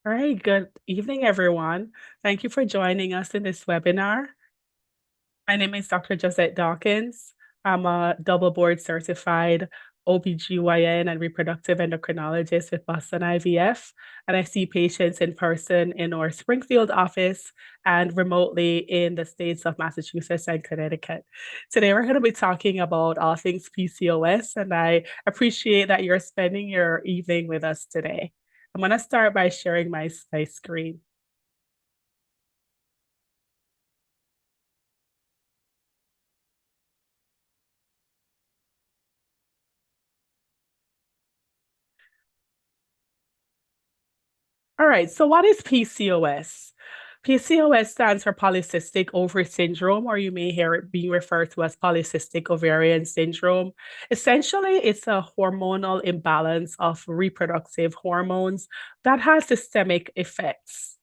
All right, good evening, everyone. Thank you for joining us in this webinar. My name is Dr. Josette Dawkins. I'm a double board certified OBGYN and reproductive endocrinologist with Boston IVF, and I see patients in person in our Springfield office and remotely in the states of Massachusetts and Connecticut. Today, we're going to be talking about all things PCOS, and I appreciate that you're spending your evening with us today. I'm going to start by sharing my screen. All right, so what is PCOS? PCOS stands for polycystic ovary syndrome, or you may hear it being referred to as polycystic ovarian syndrome. Essentially, it's a hormonal imbalance of reproductive hormones that has systemic effects.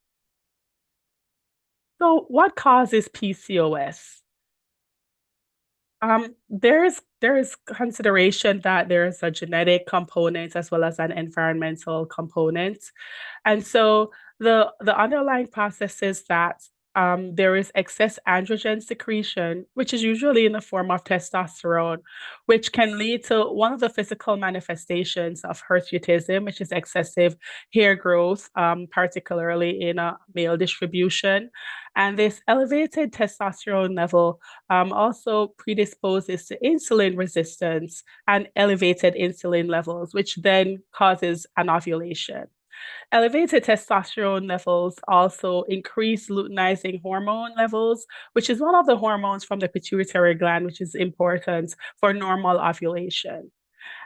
So, what causes PCOS? There is consideration that there's a genetic component as well as an environmental component. And so the underlying process is that there is excess androgen secretion, which is usually in the form of testosterone, which can lead to one of the physical manifestations of hirsutism, which is excessive hair growth, particularly in a male distribution. And this elevated testosterone level also predisposes to insulin resistance and elevated insulin levels, which then causes an ovulation. Elevated testosterone levels also increase luteinizing hormone levels, which is one of the hormones from the pituitary gland, which is important for normal ovulation.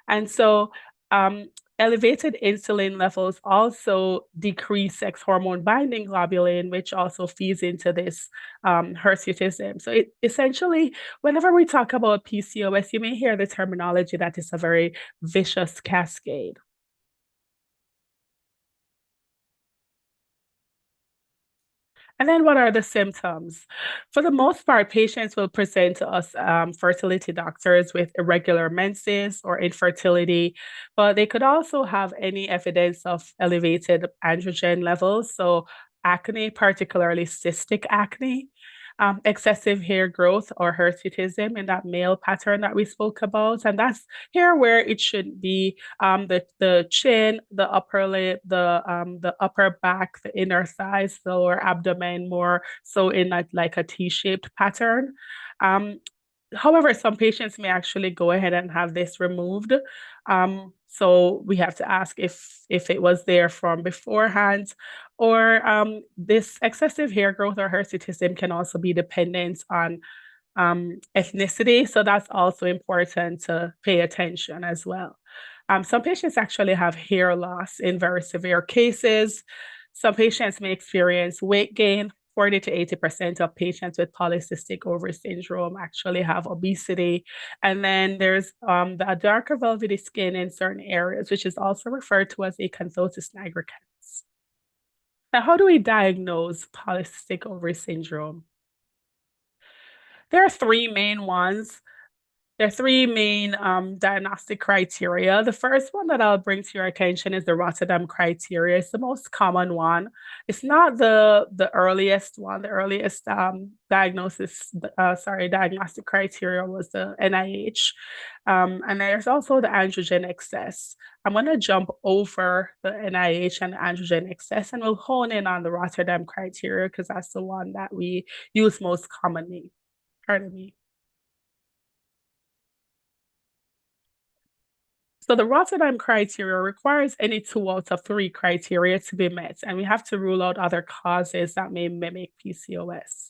And so, um, elevated insulin levels also decrease sex hormone binding globulin, which also feeds into this hirsutism. So, essentially, whenever we talk about PCOS, you may hear the terminology that is a very vicious cascade. And then what are the symptoms? For the most part, patients will present to us fertility doctors with irregular menses or infertility, but they could also have any evidence of elevated androgen levels. So acne, particularly cystic acne, excessive hair growth or hirsutism in that male pattern that we spoke about. And that's here where it should be the chin, the upper lip, the upper back, the inner thighs, the lower abdomen, more so in like a T-shaped pattern. Um, However, some patients may actually go ahead and have this removed. So we have to ask if it was there from beforehand, or this excessive hair growth or hirsutism can also be dependent on ethnicity. So that's also important to pay attention as well. Some patients actually have hair loss in very severe cases. Some patients may experience weight gain. 40 to 80% of patients with polycystic ovary syndrome actually have obesity. And then there's the darker velvety skin in certain areas, which is also referred to as acanthosis nigricans. Now, how do we diagnose polycystic ovary syndrome? There are three main ones. There are three main diagnostic criteria. The first one that I'll bring to your attention is the Rotterdam criteria. It's the most common one. It's not the earliest one. The earliest diagnostic criteria was the NIH. And there's also the androgen excess. I'm going to jump over the NIH and the androgen excess, and we'll hone in on the Rotterdam criteria because that's the one that we use most commonly. Pardon me. So the Rotterdam criteria requires any two out of three criteria to be met, and we have to rule out other causes that may mimic PCOS.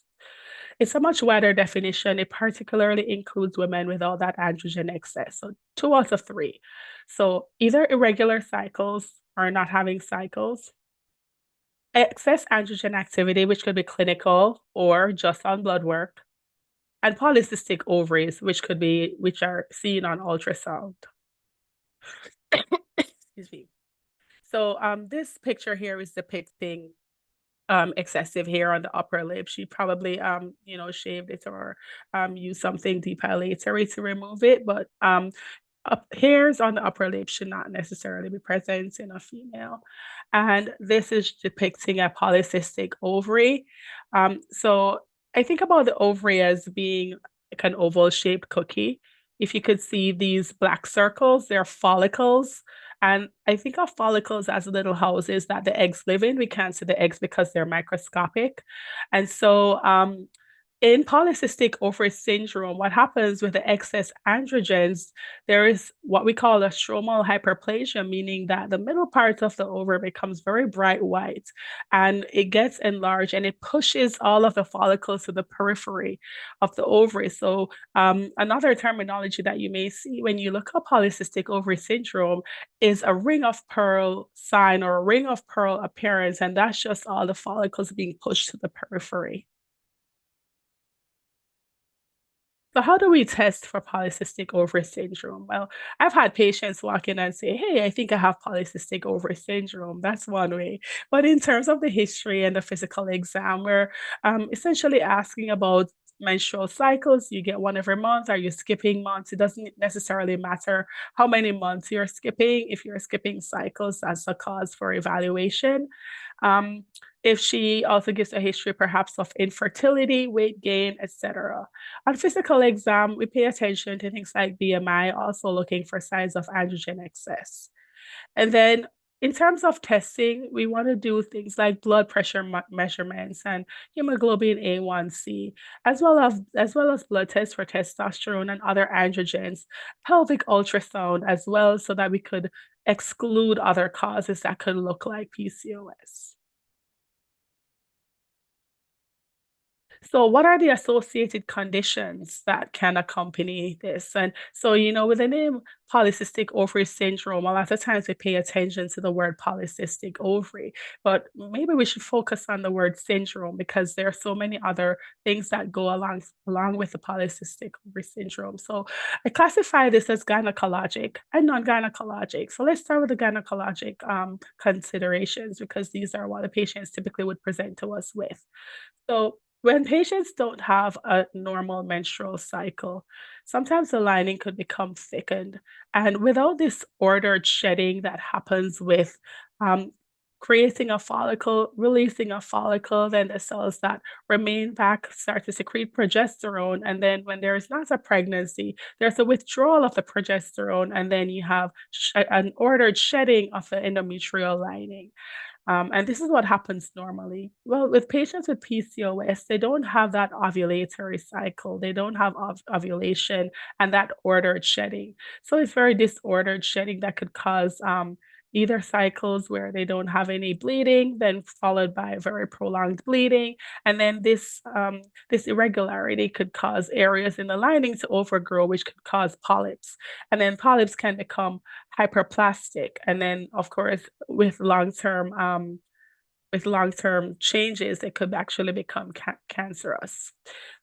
It's a much wider definition. It particularly includes women without that androgen excess. So two out of three. So either irregular cycles or not having cycles, excess androgen activity, which could be clinical or just on blood work, and polycystic ovaries, which are seen on ultrasound. Excuse me. So this picture here is depicting excessive hair on the upper lip. She probably shaved it or used something depilatory to remove it. But hairs on the upper lip should not necessarily be present in a female. And this is depicting a polycystic ovary. So I think about the ovary as being like an oval shaped cookie. If you could see these black circles, they're follicles. And I think of follicles as little houses that the eggs live in. We can't see the eggs because they're microscopic. And so in polycystic ovary syndrome, what happens with the excess androgens, there is what we call a stromal hyperplasia, meaning that the middle part of the ovary becomes very bright white and it gets enlarged and it pushes all of the follicles to the periphery of the ovary. So, another terminology that you may see when you look up polycystic ovary syndrome is a ring of pearl sign or a ring of pearl appearance, and that's just all the follicles being pushed to the periphery. So how do we test for polycystic ovary syndrome? Well, I've had patients walk in and say, "Hey, I think I have polycystic ovary syndrome." That's one way. But in terms of the history and the physical exam, we're essentially asking about menstrual cycles. You get one every month. Are you skipping months? It doesn't necessarily matter how many months you're skipping. If you're skipping cycles, that's a cause for evaluation. Um, if she also gives a history perhaps of infertility, weight gain, etc. On physical exam, we pay attention to things like BMI, also looking for signs of androgen excess. And then in terms of testing, we want to do things like blood pressure measurements and hemoglobin A1C, as well as blood tests for testosterone and other androgens, pelvic ultrasound as well, so that we could exclude other causes that could look like PCOS. So, what are the associated conditions that can accompany this? And so, with the name polycystic ovary syndrome, a lot of times we pay attention to the word polycystic ovary, but maybe we should focus on the word syndrome because there are so many other things that go along with the polycystic ovary syndrome. So, I classify this as gynecologic and non-gynecologic. So, let's start with the gynecologic considerations because these are what the patients typically would present to us with. So, when patients don't have a normal menstrual cycle, sometimes the lining could become thickened. And without this ordered shedding that happens with um, creating a follicle, releasing a follicle, then the cells that remain back start to secrete progesterone. And then when there is not a pregnancy, there's a withdrawal of the progesterone. And then you have an ordered shedding of the endometrial lining. And this is what happens normally. Well, with patients with PCOS, they don't have that ovulatory cycle. They don't have ovulation and that ordered shedding. So it's very disordered shedding that could cause either cycles where they don't have any bleeding, then followed by very prolonged bleeding, and then this irregularity could cause areas in the lining to overgrow, which could cause polyps, and then polyps can become hyperplastic. And then, of course, with long-term changes, it could actually become cancerous.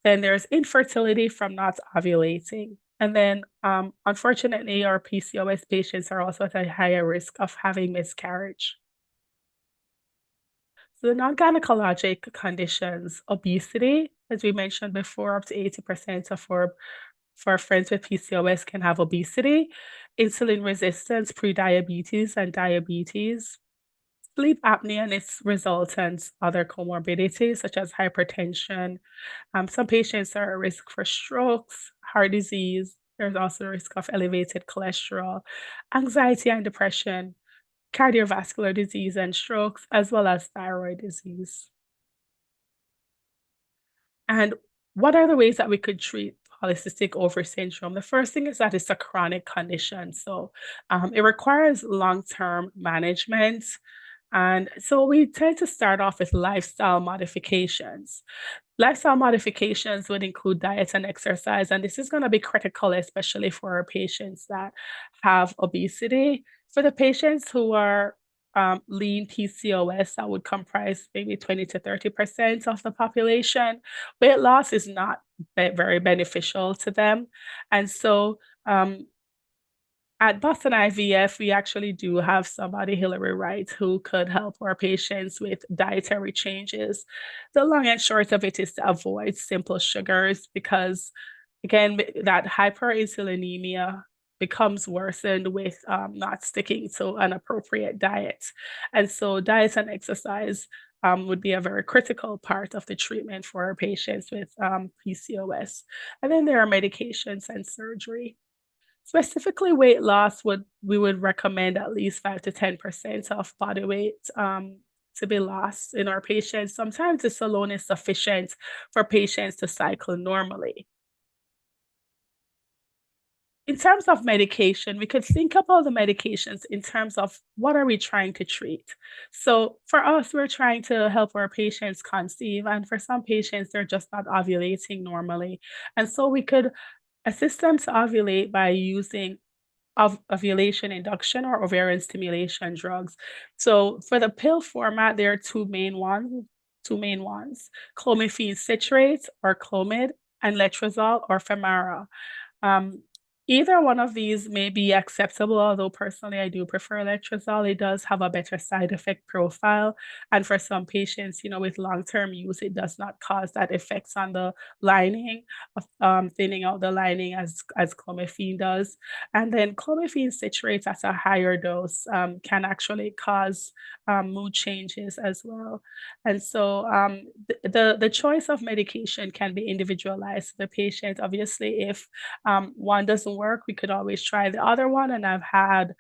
Then there's infertility from not ovulating. And then, unfortunately, our PCOS patients are also at a higher risk of having miscarriage. So the non-gynecologic conditions, obesity, as we mentioned before, up to 80% of our friends with PCOS can have obesity, insulin resistance, prediabetes, and diabetes, sleep apnea and its resultant other comorbidities such as hypertension. Some patients are at risk for strokes, heart disease. There's also a risk of elevated cholesterol, anxiety and depression, cardiovascular disease and strokes, as well as thyroid disease. And what are the ways that we could treat polycystic ovary syndrome? The first thing is that it's a chronic condition. So it requires long term management. And so we tend to start off with lifestyle modifications. Lifestyle modifications would include diet and exercise, and this is going to be critical, especially for our patients that have obesity. For the patients who are lean PCOS, that would comprise maybe 20 to 30% of the population. Weight loss is not very beneficial to them. And so at Boston IVF, we actually do have somebody, Hillary Wright, who could help our patients with dietary changes. The long and short of it is to avoid simple sugars because, again, that hyperinsulinemia becomes worsened with not sticking to an appropriate diet. And so, diet and exercise would be a very critical part of the treatment for our patients with PCOS. And then there are medications and surgery. Specifically, weight loss would we would recommend at least 5 to 10% of body weight to be lost in our patients. Sometimes this alone is sufficient for patients to cycle normally. In terms of medication, we could think about the medications in terms of what are we trying to treat. So for us, we're trying to help our patients conceive, and for some patients, they're just not ovulating normally. And so we could assist them to ovulate by using ovulation induction or ovarian stimulation drugs. So for the pill format, there are two main ones, clomiphene citrate or Clomid, and letrozole or Femara. Um, Either one of these may be acceptable, although personally I do prefer letrozole. It does have a better side effect profile. And for some patients, with long-term use, it does not cause that effects on the lining of thinning out the lining as clomiphene does. And then clomiphene citrate at a higher dose can actually cause mood changes as well. And so the choice of medication can be individualized to the patient. Obviously, if one doesn't work, we could always try the other one. And I've had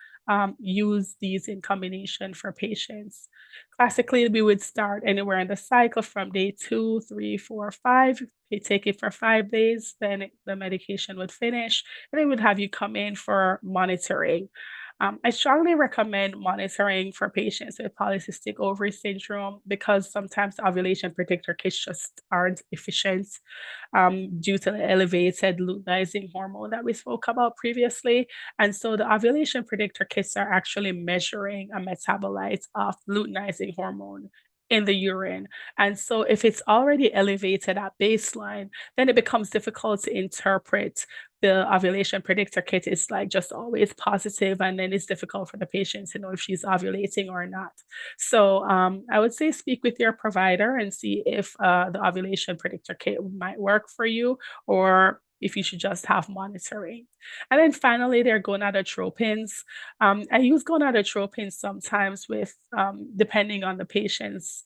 used these in combination for patients. Classically, we would start anywhere in the cycle from day 2, 3, 4, 5. They take it for 5 days, then the medication would finish, and they would have you come in for monitoring. I strongly recommend monitoring for patients with polycystic ovary syndrome because sometimes the ovulation predictor kits just aren't efficient due to the elevated luteinizing hormone that we spoke about previously. And so the ovulation predictor kits are actually measuring a metabolite of luteinizing hormone in the urine. And so if it's already elevated at baseline, then it becomes difficult to interpret the ovulation predictor kit is like just always positive, and then it's difficult for the patient to know if she's ovulating or not. So I would say speak with your provider and see if the ovulation predictor kit might work for you, or if you should just have monitoring. And then finally, there are gonadotropins. I use gonadotropins sometimes with depending on the patient's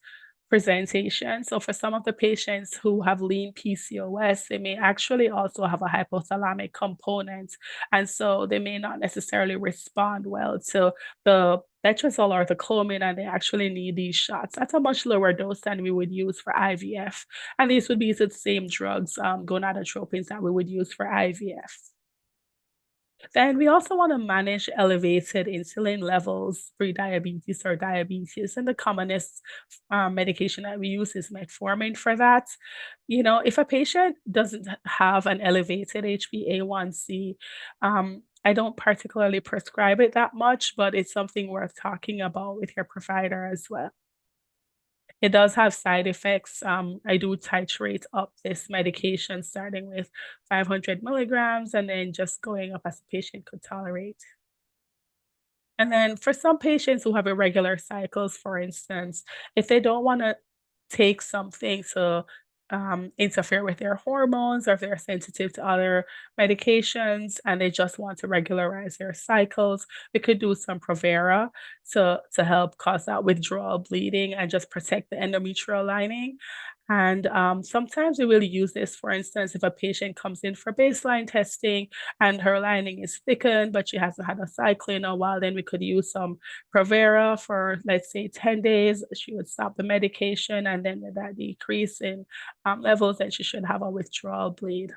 presentation. So for some of the patients who have lean PCOS, they may actually also have a hypothalamic component. And so they may not necessarily respond well to the letrozole or the Clomid, and they actually need these shots at a much lower dose than we would use for IVF. And these would be the same drugs, gonadotropins, that we would use for IVF. Then we also want to manage elevated insulin levels, pre-diabetes or diabetes. And the commonest medication that we use is metformin for that. If a patient doesn't have an elevated HbA1c, I don't particularly prescribe it that much, but it's something worth talking about with your provider as well. It does have side effects. I do titrate up this medication starting with 500 milligrams and then just going up as the patient could tolerate. And then for some patients who have irregular cycles, for instance, if they don't want to take something to interfere with their hormones, or if they're sensitive to other medications and they just want to regularize their cycles, we could do some Provera to help cause that withdrawal bleeding and just protect the endometrial lining. And sometimes we will use this, for instance, if a patient comes in for baseline testing and her lining is thickened, but she hasn't had a cycle in a while, then we could use some Provera for, let's say, 10 days. She would stop the medication, and then with that decrease in levels, then she should have a withdrawal bleed.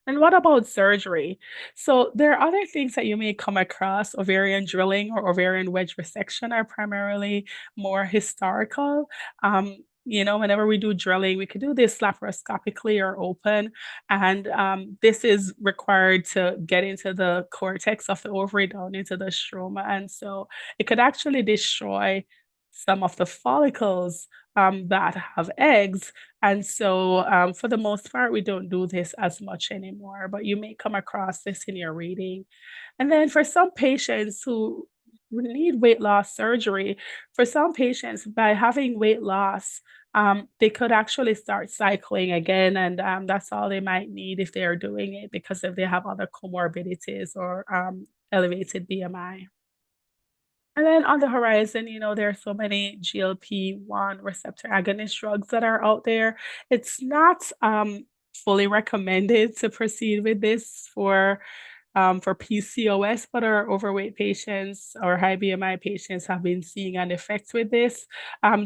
And what about surgery? So there are other things that you may come across. Ovarian drilling or ovarian wedge resection are primarily more historical. Whenever we do drilling, we could do this laparoscopically or open, and this is required to get into the cortex of the ovary down into the stroma, and so it could actually destroy some of the follicles that have eggs. And so, for the most part, we don't do this as much anymore, but you may come across this in your reading. And then for some patients who need weight loss surgery. For some patients, by having weight loss, they could actually start cycling again, and that's all they might need if they are doing it because if they have other comorbidities or elevated BMI. And then on the horizon, there are so many GLP-1 receptor agonist drugs that are out there. It's not fully recommended to proceed with this for PCOS, but our overweight patients or high BMI patients have been seeing an effect with this.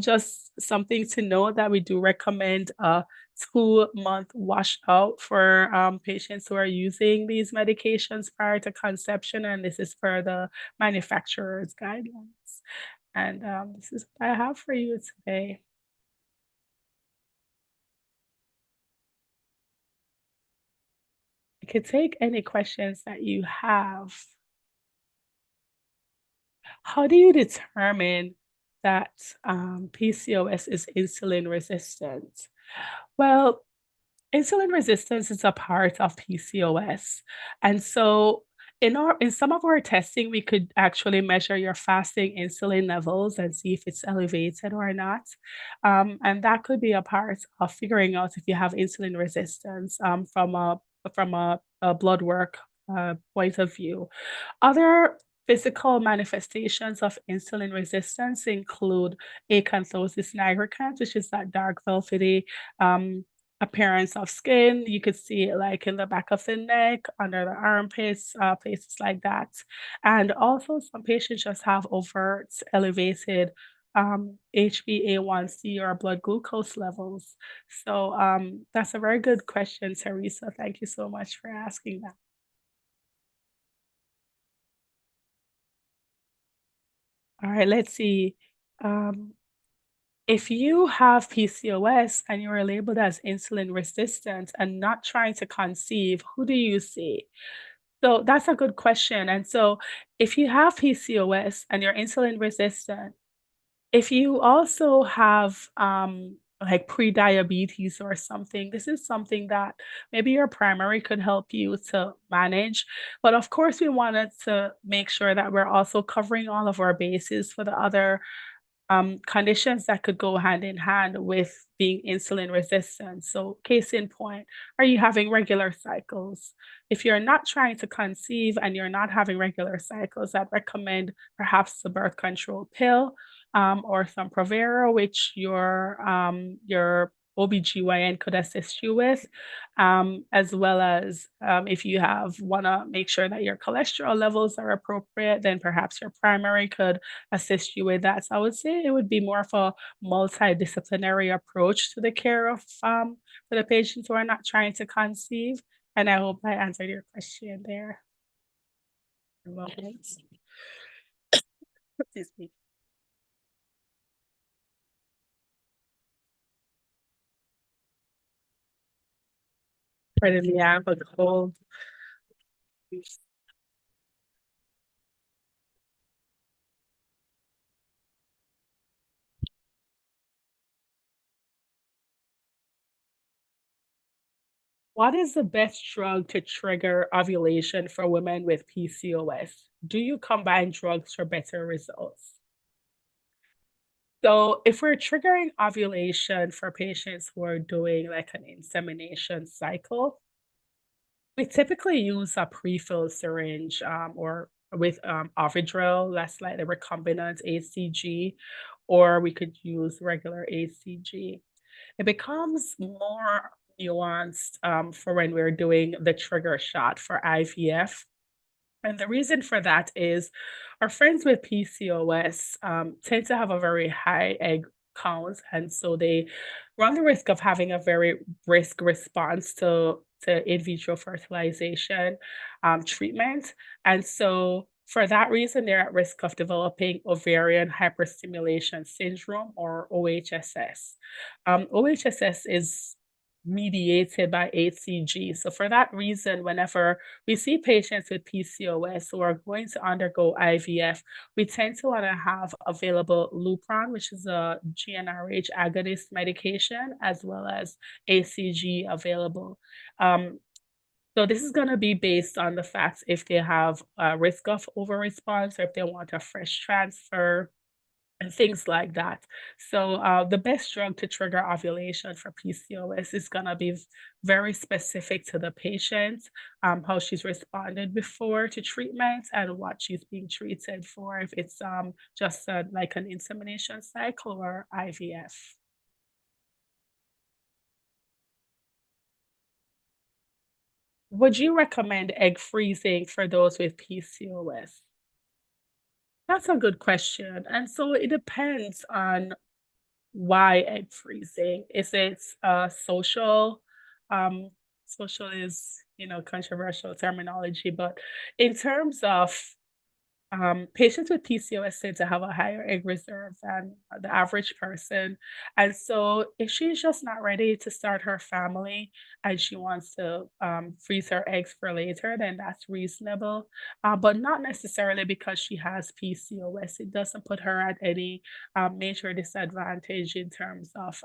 Just something to note that we do recommend a 2-month washout for patients who are using these medications prior to conception, and this is per the manufacturer's guidelines. And this is what I have for you today. I could take any questions that you have. How do you determine that PCOS is insulin resistant? Well, insulin resistance is a part of PCOS. And so in some of our testing, we could actually measure your fasting insulin levels and see if it's elevated or not. And that could be a part of figuring out if you have insulin resistance from a blood work point of view. Other physical manifestations of insulin resistance include acanthosis nigricans, which is that dark velvety appearance of skin. You could see it like in the back of the neck, under the armpits, places like that. And also, some patients just have overt elevated HbA1c or blood glucose levels. So that's a very good question, Teresa. Thank you so much for asking that. All right, let's see. Um, if you have PCOS and you are labeled as insulin resistant and not trying to conceive, who do you see? So that's a good question. And so if you have PCOS and you're insulin resistant, if you also have like pre-diabetes or something, this is something that maybe your primary could help you to manage. But of course, we wanted to make sure that we're also covering all of our bases for the other conditions that could go hand in hand with being insulin resistant. So, case in point, are you having regular cycles? If you're not trying to conceive and you're not having regular cycles, I'd recommend perhaps the birth control pill or some Provera, which your OBGYN could assist you with, as well as if you have want to make sure that your cholesterol levels are appropriate, then perhaps your primary could assist you with that. So I would say it would be more of a multidisciplinary approach to the care of for the patients who are not trying to conceive. And I hope I answered your question there. You're welcome. Excuse me. Pardon me, I have a cold. What is the best drug to trigger ovulation for women with PCOS? Do you combine drugs for better results? So, if we're triggering ovulation for patients who are doing like an insemination cycle, we typically use a pre-filled syringe or with Ovidrel, that's like the recombinant ACG, or we could use regular ACG. It becomes more nuanced for when we're doing the trigger shot for IVF. And the reason for that is our friends with PCOS tend to have a very high egg count, and so they run the risk of having a very brisk response to in vitro fertilization treatment. And so for that reason, they're at risk of developing ovarian hyperstimulation syndrome or OHSS. OHSS is mediated by HCG. So for that reason, whenever we see patients with PCOS who are going to undergo IVF, we tend to want to have available Lupron, which is a GnRH agonist medication, as well as ACG available. Um, So this is going to be based on the facts if they have a risk of overresponse or if they want a fresh transfer and things like that. So the best drug to trigger ovulation for PCOS is going to be very specific to the patient, how she's responded before to treatment and what she's being treated for, if it's just like an insemination cycle or IVF. Would you recommend egg freezing for those with PCOS? That's a good question. And so it depends on why egg freezing. Is it social? Um, social is, controversial terminology, but in terms of patients with PCOS tend to have a higher egg reserve than the average person. And so, if she's just not ready to start her family and she wants to freeze her eggs for later, then that's reasonable. But not necessarily because she has PCOS. It doesn't put her at any major disadvantage in terms of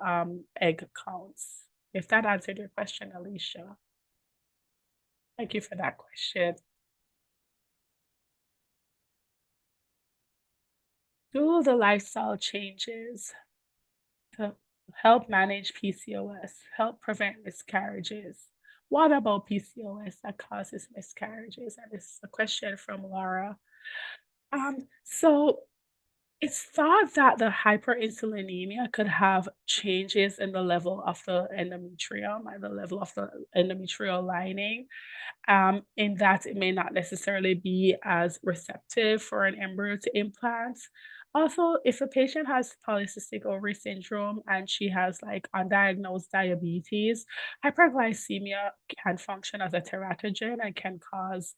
egg counts. If that answered your question, Alicia, thank you for that question. Do the lifestyle changes to help manage PCOS, help prevent miscarriages. What about PCOS that causes miscarriages? And this is a question from Laura. So it's thought that the hyperinsulinemia could have changes in the level of the endometrium and the level of the endometrial lining, in that it may not necessarily be as receptive for an embryo to implant. Also, if a patient has polycystic ovary syndrome and she has like undiagnosed diabetes, hyperglycemia can function as a teratogen and can cause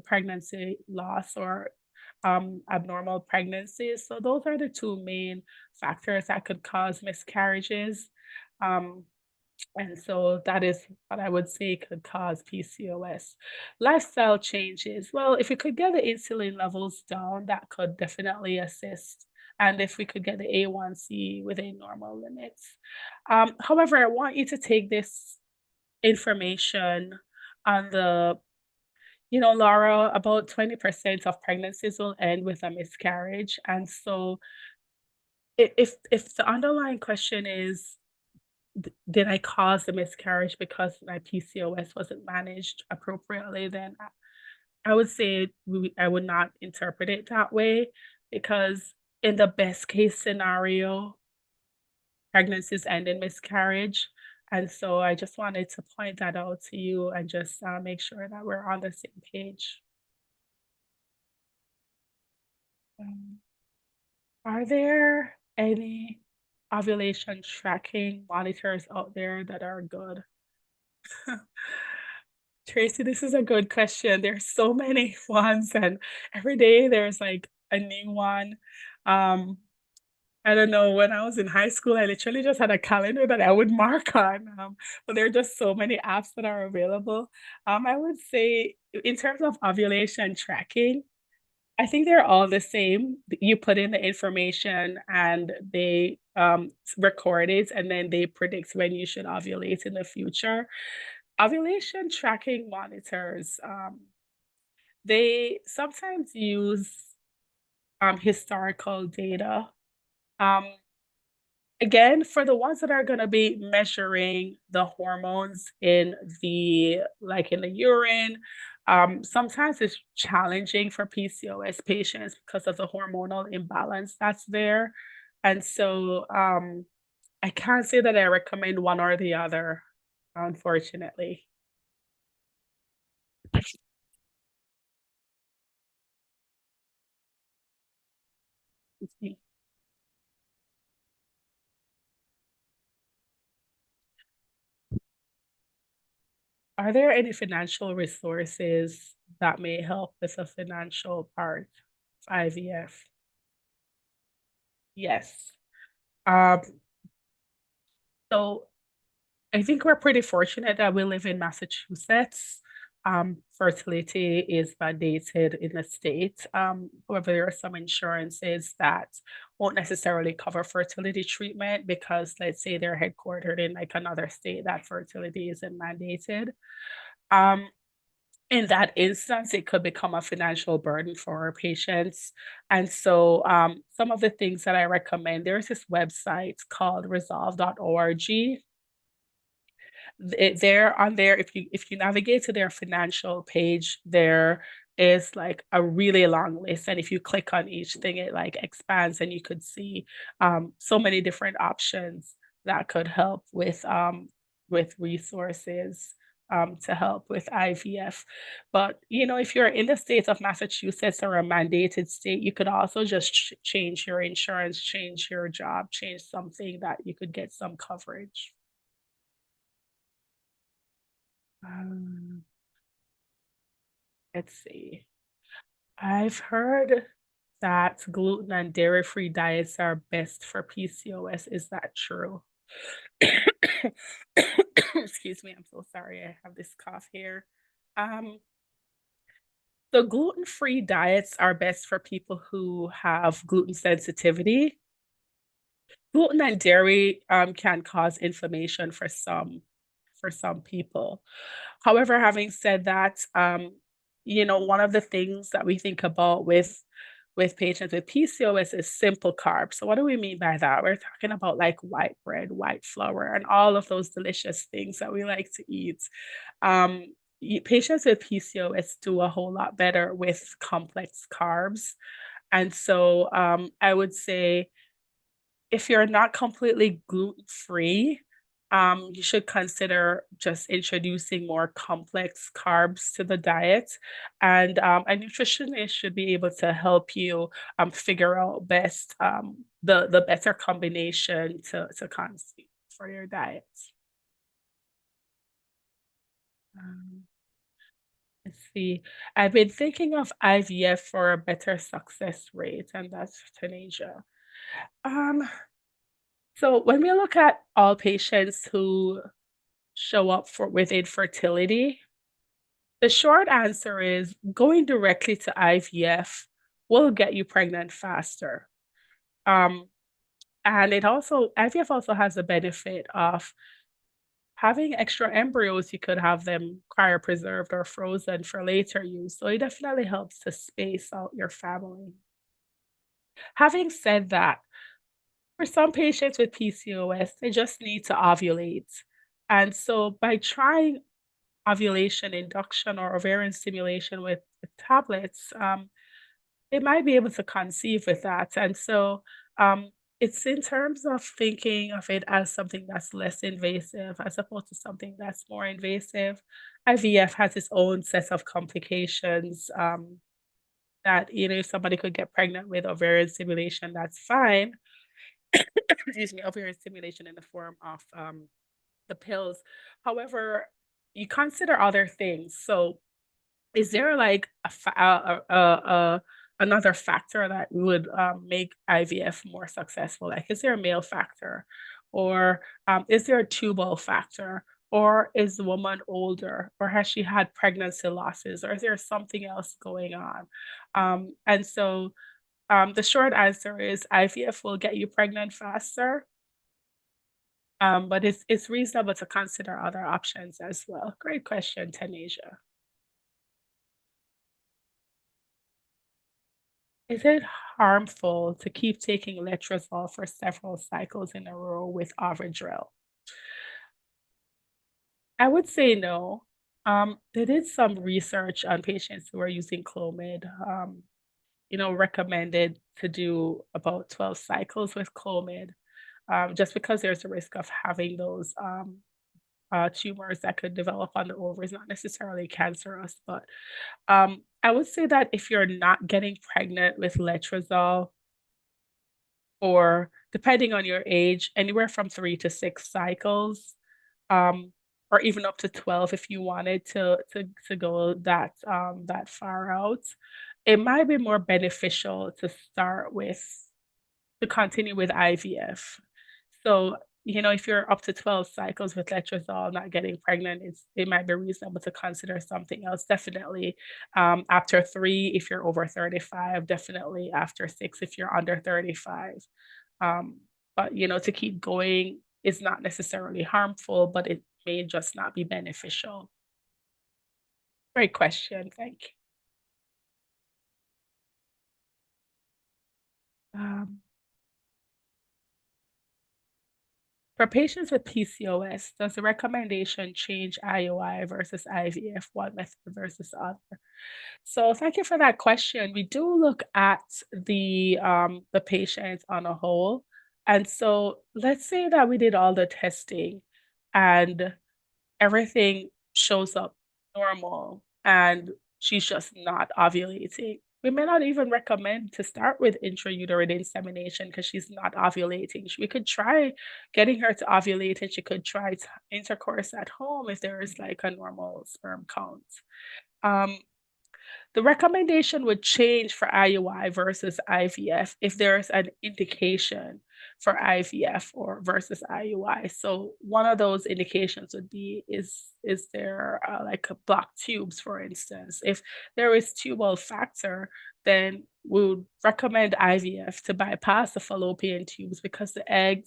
pregnancy loss or abnormal pregnancies. So, those are the two main factors that could cause miscarriages. Um, and so that is what I would say could cause PCOS. Lifestyle changes. Well, if we could get the insulin levels down, that could definitely assist. And if we could get the A1C within normal limits. However, I want you to take this information on Laura, about 20% of pregnancies will end with a miscarriage. And so if the underlying question is, did I cause the miscarriage because my PCOS wasn't managed appropriately, then I would say I would not interpret it that way because in the best case scenario, pregnancies end in miscarriage. And so I just wanted to point that out to you and just make sure that we're on the same page. Um, are there any ovulation tracking monitors out there that are good? Tracy, this is a good question. There's so many ones, and every day there's like a new one. Um, I don't know. When I was in high school, I literally just had a calendar that I would mark on. But there are just so many apps that are available. I would say, in terms of ovulation tracking, I think they're all the same. You put in the information and they record it, and then they predict when you should ovulate in the future. Ovulation tracking monitors, they sometimes use historical data. Um, Again, for the ones that are going to be measuring the hormones in the urine, sometimes it's challenging for PCOS patients because of the hormonal imbalance that's there. And so I can't say that I recommend one or the other, unfortunately. Are there any financial resources that may help with the financial part of IVF? Yes. Um, so I think we're pretty fortunate that we live in Massachusetts. Fertility is mandated in the state. However, there are some insurances that won't necessarily cover fertility treatment because, let's say, they're headquartered in like another state that fertility isn't mandated. Um, in that instance, it could become a financial burden for our patients. And so, some of the things that I recommend, there's this website called resolve.org. There on there, if you navigate to their financial page, there is like a really long list, and if you click on each thing, it like expands, and you could see so many different options that could help with resources to help with IVF. But if you're in the state of Massachusetts or a mandated state, you could also just change your insurance, change your job, change something that you could get some coverage. Um, let's see. I've heard that gluten and dairy-free diets are best for PCOS. Is that true? Excuse me, I'm so sorry. I have this cough here. Um, the gluten-free diets are best for people who have gluten sensitivity. Gluten and dairy can cause inflammation for some people. However, having said that, one of the things that we think about with patients with PCOS is simple carbs. So what do we mean by that? We're talking about like white bread, white flour, and all of those delicious things that we like to eat. Um, Patients with PCOS do a whole lot better with complex carbs. And so I would say if you're not completely gluten free, you should consider just introducing more complex carbs to the diet. And a nutritionist should be able to help you figure out best the better combination to consume for your diet. Um, let's see. I've been thinking of IVF for a better success rate, and that's euthanasia. Um, so when we look at all patients who show up for with infertility, the short answer is going directly to IVF will get you pregnant faster. Um, and IVF also has the benefit of having extra embryos. You could have them cryopreserved or frozen for later use. So it definitely helps to space out your family. Having said that, for some patients with PCOS, they just need to ovulate. And so by trying ovulation induction or ovarian stimulation with tablets, they might be able to conceive with that. And so it's in terms of thinking of it as something that's less invasive as opposed to something that's more invasive. IVF has its own set of complications that, if somebody could get pregnant with ovarian stimulation, that's fine. Excuse me, ovarian stimulation in the form of the pills. However, you consider other things. So, is there like another factor that would make IVF more successful? Like, is there a male factor, or is there a tubal factor, or is the woman older, or has she had pregnancy losses, or is there something else going on? And so, the short answer is IVF will get you pregnant faster. But it's reasonable to consider other options as well. Great question, Tanisha. Is it harmful to keep taking letrozole for several cycles in a row with Avidrel? I would say no. They did some research on patients who are using Clomid. Recommended to do about 12 cycles with Clomid, just because there's a risk of having those tumors that could develop on the ovaries, not necessarily cancerous, but I would say that if you're not getting pregnant with letrozole, or depending on your age, anywhere from 3 to 6 cycles, um, or even up to 12 if you wanted to go that far out, it might be more beneficial to continue with IVF. So, if you're up to 12 cycles with letrozole, not getting pregnant, it might be reasonable to consider something else. Definitely after 3, if you're over 35, definitely after 6, if you're under 35. Um, but, to keep going is not necessarily harmful, but it may just not be beneficial. Great question. Thank you. For patients with PCOS, does the recommendation change IUI versus IVF, one method versus other? So thank you for that question. We do look at the patient on a whole. And so let's say that we did all the testing and everything shows up normal and she's just not ovulating. We may not even recommend to start with intrauterine insemination because she's not ovulating. We could try getting her to ovulate and she could try intercourse at home if there is like a normal sperm count. Um, the recommendation would change for IUI versus IVF if there's an indication for IVF or versus IUI. So one of those indications would be is there like a blocked tubes, for instance. If there is tubal factor, then we would recommend IVF to bypass the fallopian tubes because the egg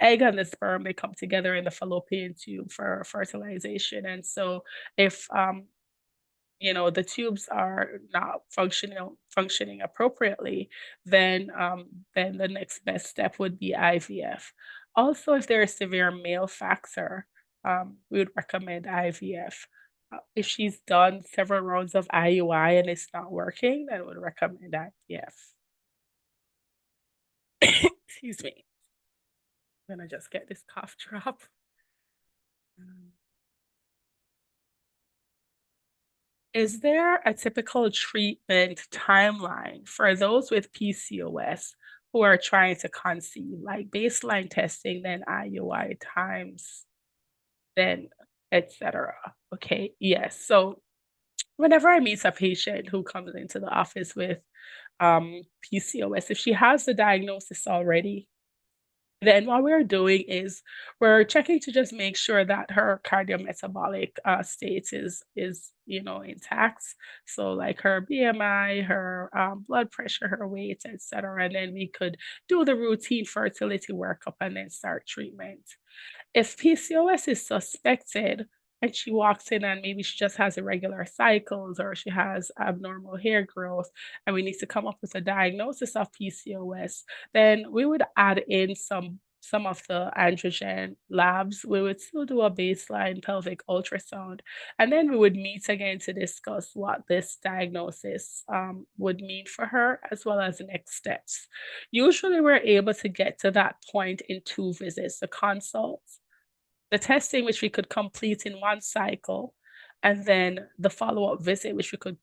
and the sperm, they come together in the fallopian tube for fertilization. And so if the tubes are not functioning appropriately, then the next best step would be IVF. Also, if there is severe male factor, we would recommend IVF. If she's done several rounds of IUI and it's not working, then we would recommend IVF. Excuse me. I'm gonna just get this cough drop. Mm. Is there a typical treatment timeline for those with PCOS who are trying to conceive, like baseline testing, then IUI times, then etc.? Okay, yes. So whenever I meet a patient who comes into the office with PCOS, if she has the diagnosis already, then what we're doing is we're checking to just make sure that her cardiometabolic state is intact. So like her BMI, her blood pressure, her weight, etc. And then we could do the routine fertility workup and then start treatment. If PCOS is suspected and she walks in and maybe she just has irregular cycles or she has abnormal hair growth and we need to come up with a diagnosis of PCOS, then we would add in some of the androgen labs. We would still do a baseline pelvic ultrasound, and then we would meet again to discuss what this diagnosis would mean for her, as well as the next steps. Usually, we're able to get to that point in 2 visits, the consults, the testing which we could complete in one cycle, and then the follow-up visit which we could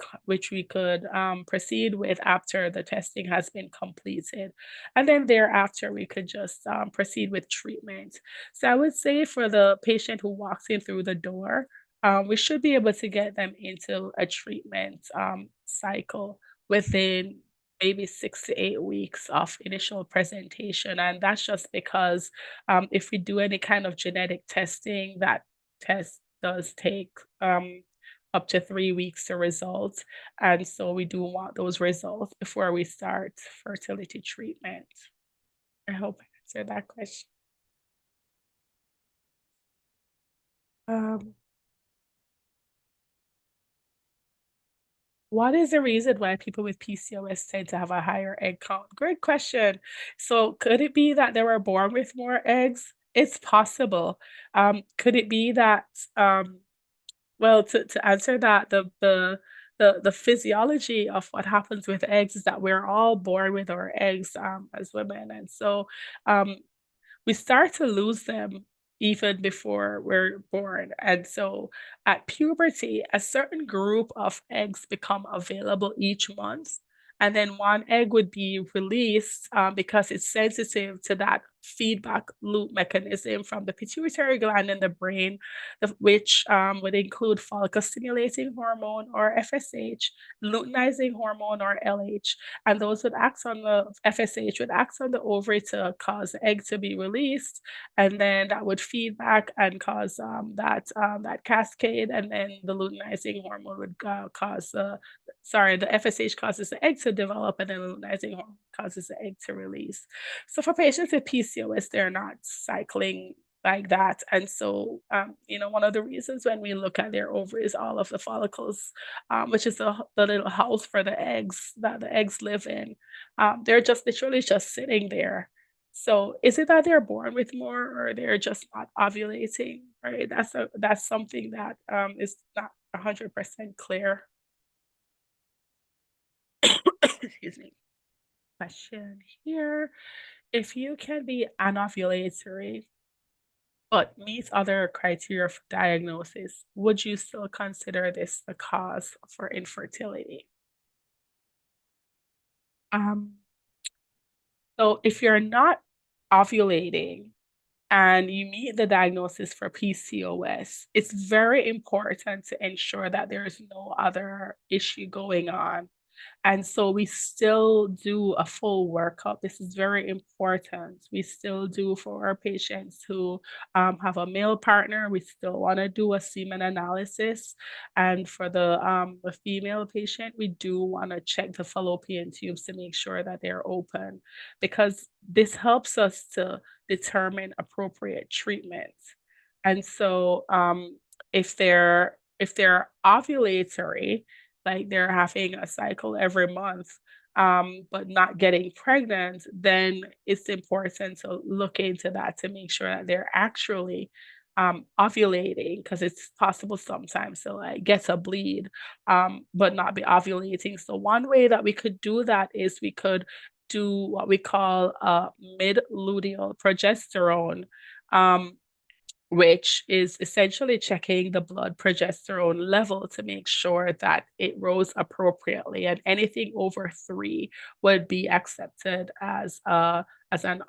proceed with after the testing has been completed, and then thereafter we could just proceed with treatment. So I would say for the patient who walks in through the door, we should be able to get them into a treatment cycle within maybe 6 to 8 weeks of initial presentation, and that's just because if we do any kind of genetic testing, that test does take up to 3 weeks to result. And so we do want those results before we start fertility treatment. I hope I answered that question. Um, what is the reason why people with PCOS tend to have a higher egg count? Great question. So could it be that they were born with more eggs? It's possible. Could it be that well, to answer that, the physiology of what happens with eggs is that we're all born with our eggs as women, and so um, we start to lose them even before we're born. And so at puberty, a certain group of eggs become available each month. And then one egg would be released because it's sensitive to that feedback loop mechanism from the pituitary gland in the brain, which would include follicle stimulating hormone or FSH, luteinizing hormone or LH, and those would act on the FSH would act on the ovary to cause the egg to be released, and then that would feed back and cause that cascade, and then the luteinizing hormone would cause the FSH causes the egg to develop, and then luteinizing hormone causes the egg to release. So for patients with PCOS, they're not cycling like that. And so, one of the reasons when we look at their ovaries, all of the follicles, which is the little house for the eggs that the eggs live in, they're just literally just sitting there. So is it that they're born with more or they're just not ovulating, right? That's something that is not 100% clear. Excuse me. Question here. If you can be anovulatory but meet other criteria for diagnosis, would you still consider this the cause for infertility? Um, so if you're not ovulating and you meet the diagnosis for PCOS, it's very important to ensure that there is no other issue going on. And so we still do a full workup. This is very important. We still do for our patients who have a male partner, we still want to do a semen analysis. And for the female patient, we do want to check the fallopian tubes to make sure that they're open because this helps us to determine appropriate treatment. And so if they're ovulatory, like they're having a cycle every month, but not getting pregnant, then it's important to look into that to make sure that they're actually ovulating because it's possible sometimes to like get a bleed, but not be ovulating. So one way that we could do that is we could do what we call a mid-luteal progesterone. Um, which is essentially checking the blood progesterone level to make sure that it rose appropriately, and anything over 3 would be accepted as an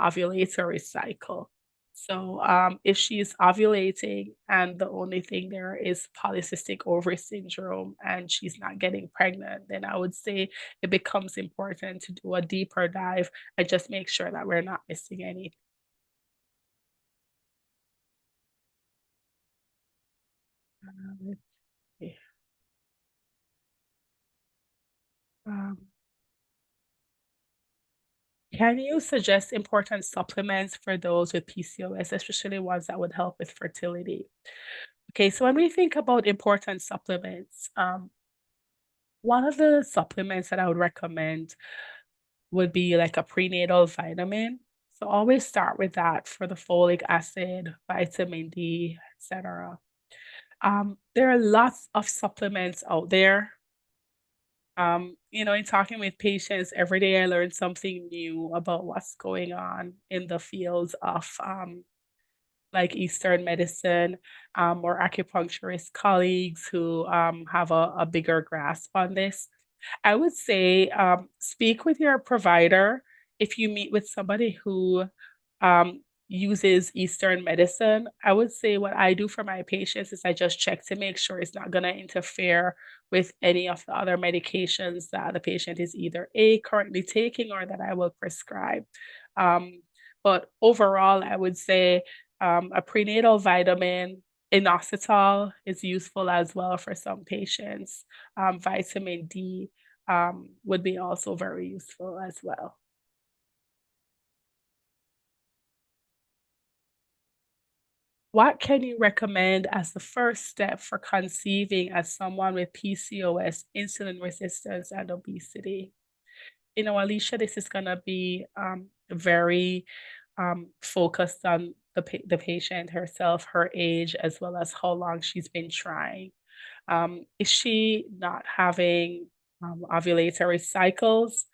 ovulatory cycle. So, if she's ovulating and the only thing there is polycystic ovary syndrome and she's not getting pregnant, then I would say it becomes important to do a deeper dive and just make sure that we're not missing any. Let's see. Um, Can you suggest important supplements for those with PCOS, especially ones that would help with fertility? Okay, so when we think about important supplements, one of the supplements that I would recommend would be like a prenatal vitamin. So always start with that for the folic acid, vitamin D, etc. There are lots of supplements out there. In talking with patients every day, I learn something new about what's going on in the fields of like Eastern medicine, or acupuncturist colleagues who have a bigger grasp on this. I would say speak with your provider if you meet with somebody who uses Eastern medicine. I would say what I do for my patients is I just check to make sure it's not going to interfere with any of the other medications that the patient is either A, currently taking or that I will prescribe. Um, but overall, I would say a prenatal vitamin, inositol, is useful as well for some patients. Vitamin D would be also very useful as well. What can you recommend as the first step for conceiving as someone with PCOS, insulin resistance, and obesity? Alicia, this is going to be very focused on the patient herself, her age, as well as how long she's been trying. Is she not having ovulatory cycles?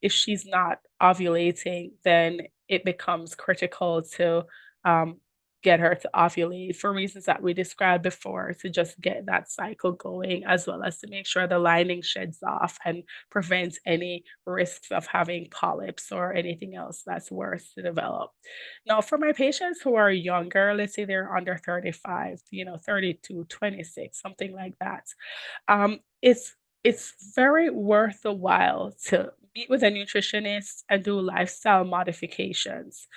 If she's not ovulating, then it becomes critical to um, get her to ovulate for reasons that we described before, to just get that cycle going, as well as to make sure the lining sheds off and prevents any risks of having polyps or anything else that's worse to develop. Now, for my patients who are younger, let's say they're under 35, 32, 26, something like that, it's very worth the while to meet with a nutritionist and do lifestyle modifications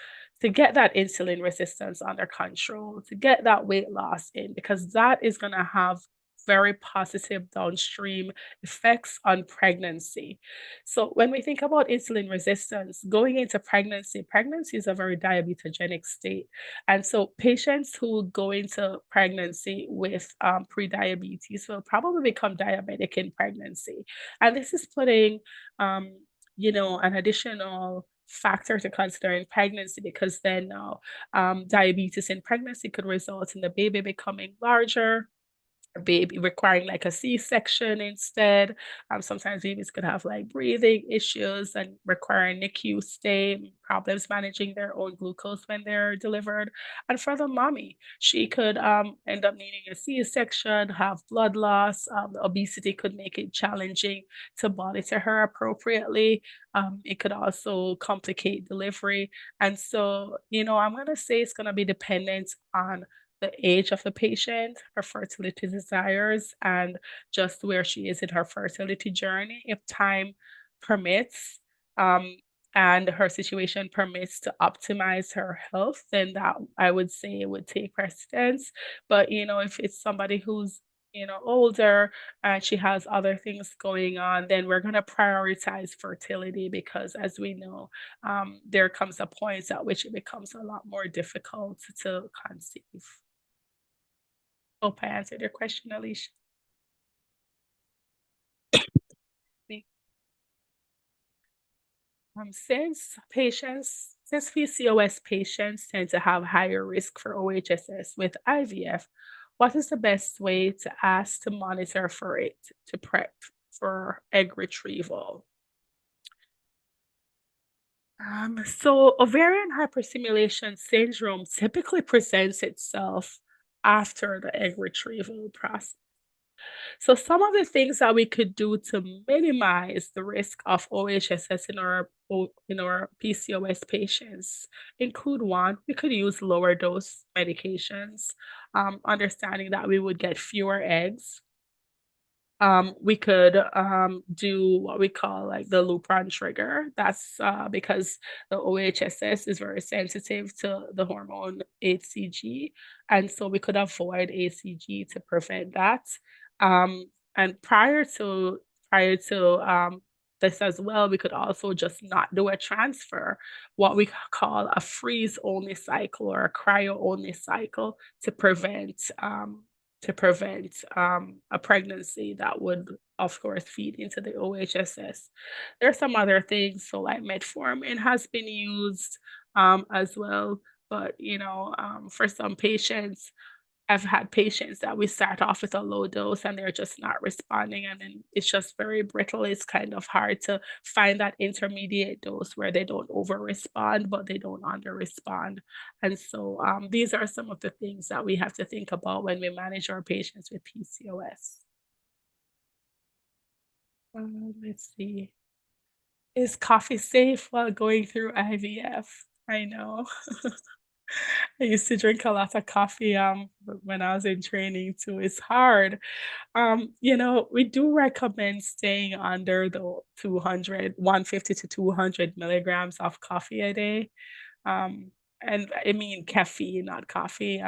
to get that insulin resistance under control, to get that weight loss in, because that is going to have very positive downstream effects on pregnancy. So when we think about insulin resistance going into pregnancy, pregnancy is a very diabetogenic state. And so patients who go into pregnancy with prediabetes will probably become diabetic in pregnancy. And this is putting, um, an additional factor to consider in pregnancy because then now diabetes in pregnancy could result in the baby becoming larger, baby requiring like a C-section instead. Sometimes babies could have like breathing issues and require NICU stay, problems managing their own glucose when they're delivered. And for the mommy, she could end up needing a C-section, have blood loss. Obesity could make it challenging to monitor her appropriately. It could also complicate delivery. And so, I'm going to say it's going to be dependent on the age of the patient, her fertility desires, and just where she is in her fertility journey. If time permits, um, and her situation permits to optimize her health, then that I would say it would take precedence. But if it's somebody who's older and she has other things going on, then we're going to prioritize fertility because, as we know, there comes a point at which it becomes a lot more difficult to conceive. Hope I answered your question, Alicia. The- since PCOS patients tend to have higher risk for OHSS with IVF, what is the best way to ask to monitor for it to prep for egg retrieval? So ovarian hyperstimulation syndrome typically presents itself after the egg retrieval process. So some of the things that we could do to minimize the risk of OHSS in our PCOS patients include one, we could use lower dose medications, understanding that we would get fewer eggs. We could do what we call like the Lupron trigger. That's because the OHSS is very sensitive to the hormone HCG, and so we could avoid HCG to prevent that. And prior to this as well, we could also just not do a transfer, what we call a freeze only cycle or a cryo only cycle to prevent a pregnancy that would, of course, feed into the OHSS. There are some other things, so like metformin has been used as well, but for some patients, I've had patients that we start off with a low dose and they're just not responding, and then it's just very brittle. It's kind of hard to find that intermediate dose where they don't over respond, but they don't under respond. And so these are some of the things that we have to think about when we manage our patients with PCOS. Let's see. Is coffee safe while going through IVF? I know. I used to drink a lot of coffee when I was in training too. It's hard. We do recommend staying under the 150 to 200 milligrams of coffee a day. Um, and I mean caffeine, not coffee.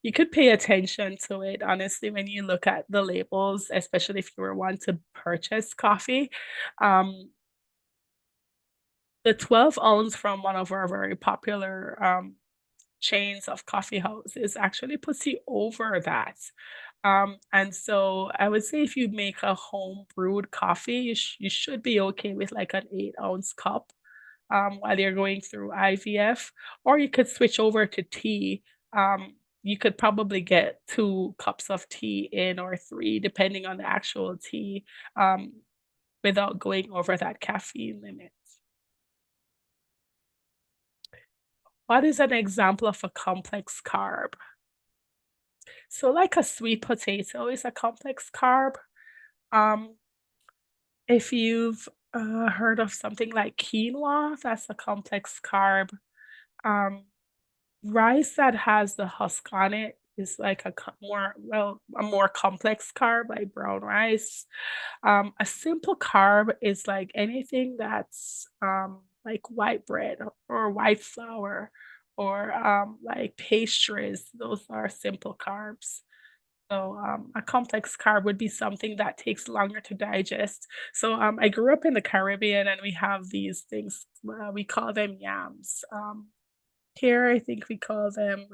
You could pay attention to it, honestly, when you look at the labels, especially if you were one to purchase coffee. Um, the 12 ounce from one of our very popular chains of coffee houses actually puts you over that. And so I would say if you make a home brewed coffee, you should be okay with like an 8-ounce cup while you're going through IVF, or you could switch over to tea. You could probably get 2 cups of tea in or three, depending on the actual tea, um, without going over that caffeine limit. What is an example of a complex carb? So like a sweet potato is a complex carb. Um, if you've heard of something like quinoa, that's a complex carb. Um, rice that has the husk on it is like a more complex carb, like brown rice. A simple carb is like anything that's like white bread or white flour or like pastries. Those are simple carbs. So, a complex carb would be something that takes longer to digest. So, I grew up in the Caribbean and we have these things, we call them yams. Here, I think we call them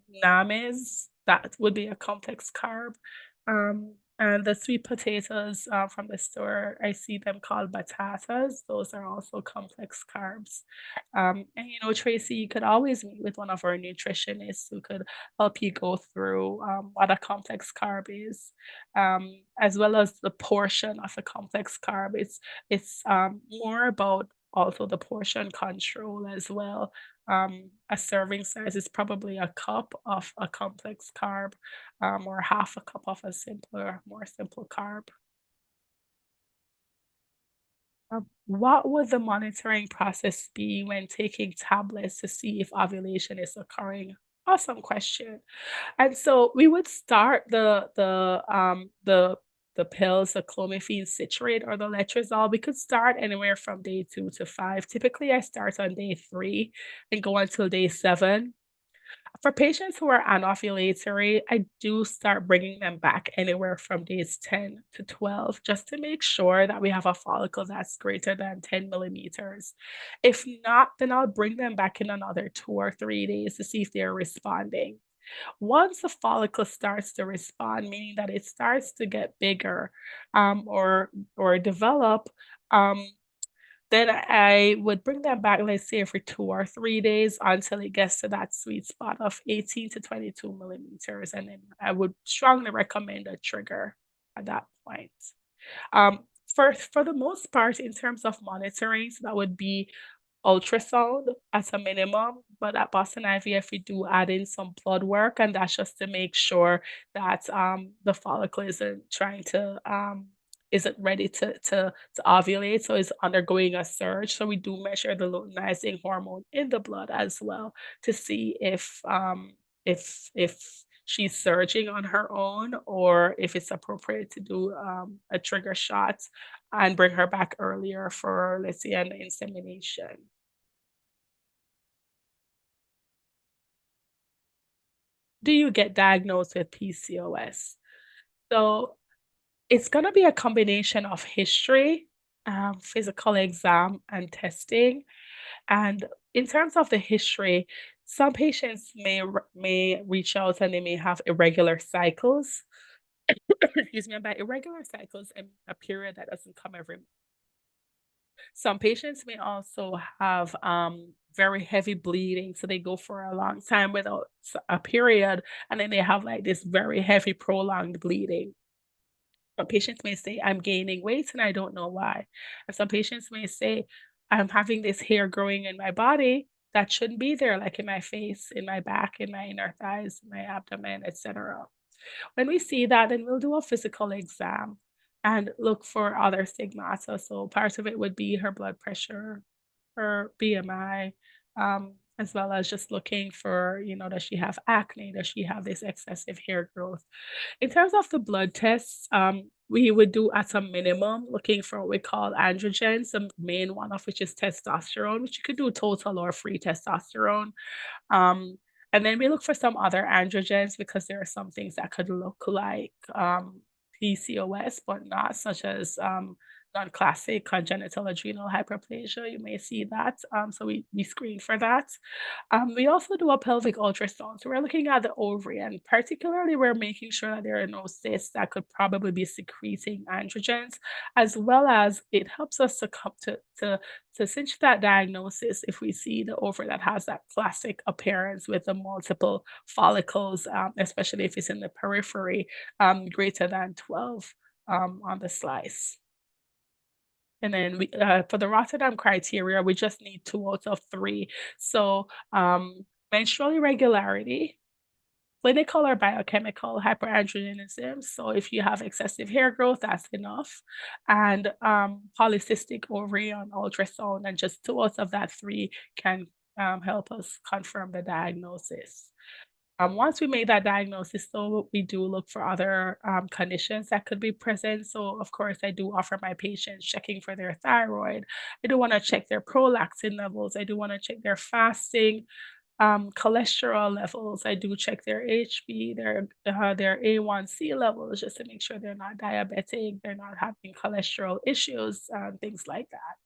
names. That would be a complex carb. And the sweet potatoes from the store, I see them called batatas. Those are also complex carbs. And Tracy, you could always meet with one of our nutritionists who could help you go through what a complex carb is, as well as the portion of a complex carb. It's more about also the portion control as well. A serving size is probably a cup of a complex carb, or half a cup of a more simple carb. What would the monitoring process be when taking tablets to see if ovulation is occurring? Awesome question. And so we would start the pills, the clomiphene citrate or the letrozole. We could start anywhere from day 2 to 5. Typically, I start on day 3 and go until day 7. For patients who are anovulatory, I do start bringing them back anywhere from days 10 to 12 just to make sure that we have a follicle that's greater than 10 millimeters. If not, then I'll bring them back in another 2 or 3 days to see if they're responding. Once the follicle starts to respond, meaning that it starts to get bigger or develop, um, then I would bring them back, let's say, for 2 or 3 days until it gets to that sweet spot of 18 to 22 millimeters. And then I would strongly recommend a trigger at that point. Um, for the most part, in terms of monitoring, so that would be ultrasound as a minimum, but at Boston IVF, we do add in some blood work, and that's just to make sure that the follicle isn't ready to ovulate, so it's undergoing a surge. So we do measure the luteinizing hormone in the blood as well to see if she's surging on her own or if it's appropriate to do a trigger shot and bring her back earlier for, let's say, an insemination. Do you get diagnosed with PCOS? So it's going to be a combination of history, physical exam, and testing. And in terms of the history, some patients may reach out and they may have irregular cycles. Excuse me, and by irregular cycles, I mean a period that doesn't come every. Some patients may also have very heavy bleeding, so they go for a long time without a period, and then they have like this very heavy prolonged bleeding. Some patients may say, I'm gaining weight and I don't know why. And some patients may say, I'm having this hair growing in my body that shouldn't be there, like in my face, in my back, in my inner thighs, my abdomen, etc. When we see that, then we'll do a physical exam and look for other stigmata. So part of it would be her blood pressure, her BMI, as well as just looking for, does she have acne? Does she have this excessive hair growth? In terms of the blood tests, we would do at a minimum looking for what we call androgens, the main one of which is testosterone, which you could do total or free testosterone. Um, and then we look for some other androgens because there are some things that could look like PCOS, but not, such as non-classic congenital adrenal hyperplasia. You may see that. So we screen for that. We also do a pelvic ultrasound. So we're looking at the ovary, and particularly we're making sure that there are no cysts that could probably be secreting androgens, as well as it helps us to come to cinch that diagnosis if we see the ovary that has that classic appearance with the multiple follicles, especially if it's in the periphery, greater than 12 on the slice. And then for the Rotterdam criteria, we just need 2 out of 3. So menstrual irregularity, clinical or biochemical hyperandrogenism. So if you have excessive hair growth, that's enough. And polycystic ovary on ultrasound, and just 2 out of that 3 can help us confirm the diagnosis. Once we make that diagnosis, so we do look for other conditions that could be present. So, of course, I do offer my patients checking for their thyroid. I do want to check their prolactin levels. I do want to check their fasting. Cholesterol levels, I do check their HB, their A1C levels just to make sure they're not diabetic, they're not having cholesterol issues, things like that.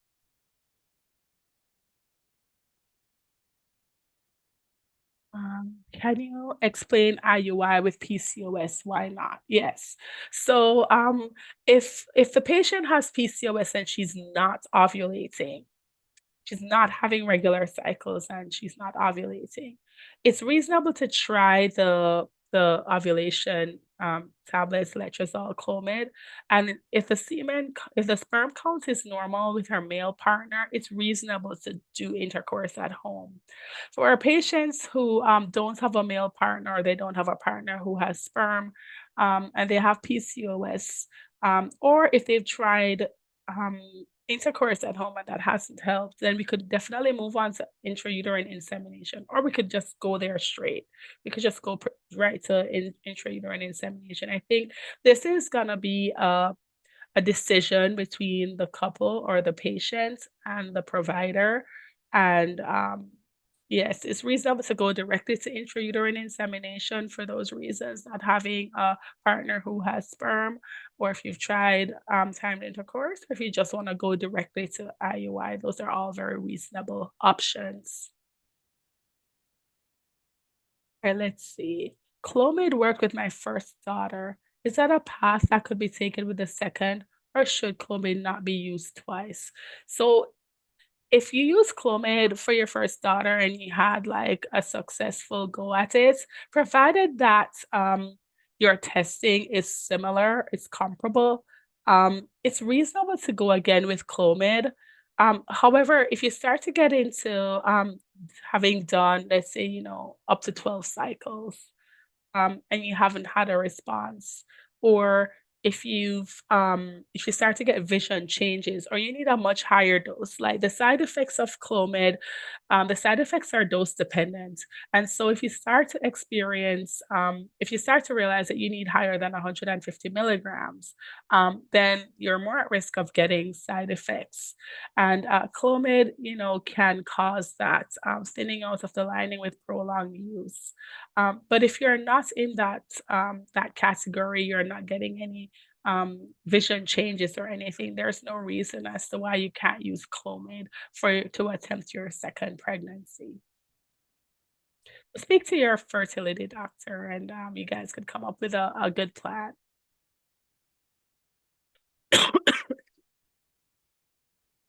Can you explain IUI with PCOS? Why not? Yes. So, if the patient has PCOS and she's not ovulating, she's not having regular cycles and she's not ovulating, it's reasonable to try the ovulation tablets, letrozole, Clomid. And if the sperm count is normal with her male partner, it's reasonable to do intercourse at home. For our patients who don't have a male partner or they don't have a partner who has sperm and they have PCOS, or if they've tried um, intercourse at home and that hasn't helped, then we could definitely move on to intrauterine insemination, or we could just go there straight. We could just go right to intrauterine insemination. I think this is gonna be a decision between the couple or the patient and the provider. And yes, it's reasonable to go directly to intrauterine insemination for those reasons, not having a partner who has sperm, or if you've tried timed intercourse, or if you just want to go directly to IUI, those are all very reasonable options. Okay, let's see. Clomid worked with my first daughter. Is that a path that could be taken with the second, or should Clomid not be used twice? So if you use Clomid for your first daughter and you had like a successful go at it, provided that your testing is similar, it's comparable, it's reasonable to go again with Clomid. However, if you start to get into having done, let's say, up to 12 cycles, and you haven't had a response, or if you start to get vision changes, or you need a much higher dose, like the side effects of Clomid, the side effects are dose dependent. And so if you start to realize that you need higher than 150 milligrams, then you're more at risk of getting side effects. And Clomid, can cause that thinning out of the lining with prolonged use. But if you're not in that category, you're not getting any vision changes or anything, there's no reason as to why you can't use Clomid to attempt your second pregnancy. Speak to your fertility doctor, and you guys could come up with a good plan.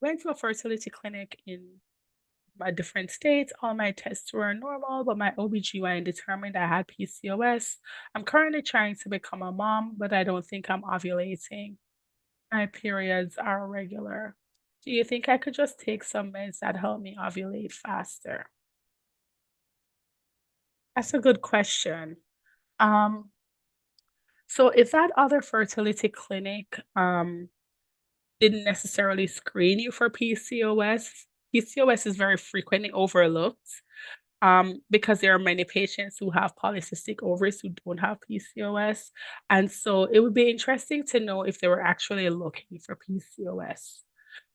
Went to a fertility clinic in my different states. All my tests were normal, but my OBGYN determined I had PCOS. I'm currently trying to become a mom, but I don't think I'm ovulating. My periods are irregular. Do you think I could just take some meds that help me ovulate faster? That's a good question. Um, so if that other fertility clinic didn't necessarily screen you for PCOS, PCOS is very frequently overlooked because there are many patients who have polycystic ovaries who don't have PCOS. And so it would be interesting to know if they were actually looking for PCOS.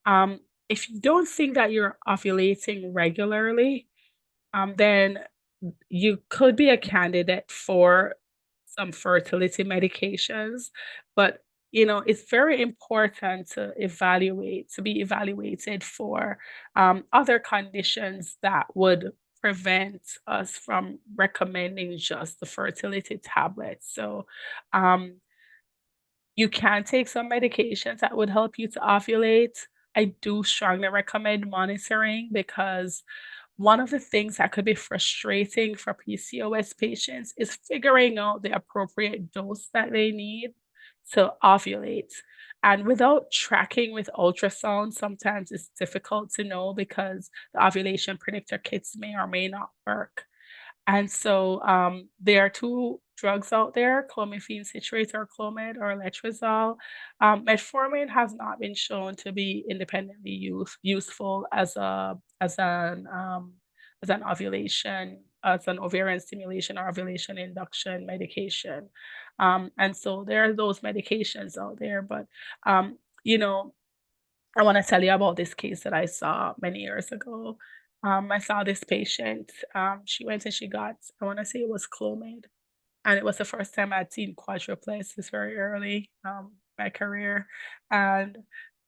Um, if you don't think that you're ovulating regularly, then you could be a candidate for some fertility medications. But it's very important to be evaluated for other conditions that would prevent us from recommending just the fertility tablets. So um, you can take some medications that would help you to ovulate. I do strongly recommend monitoring, because one of the things that could be frustrating for PCOS patients is figuring out the appropriate dose that they need to ovulate. And without tracking with ultrasound, sometimes it's difficult to know because the ovulation predictor kits may or may not work. And so there are two drugs out there, clomiphene citrate or Clomid or letrozole. Metformin has not been shown to be independently useful as an ovarian stimulation or ovulation induction medication. And so there are those medications out there, but you know, I want to tell you about this case that I saw many years ago. I saw this patient. She went and she got, I want to say it was Clomid. And it was the first time I'd seen quadruplets. It's very early, my career, and,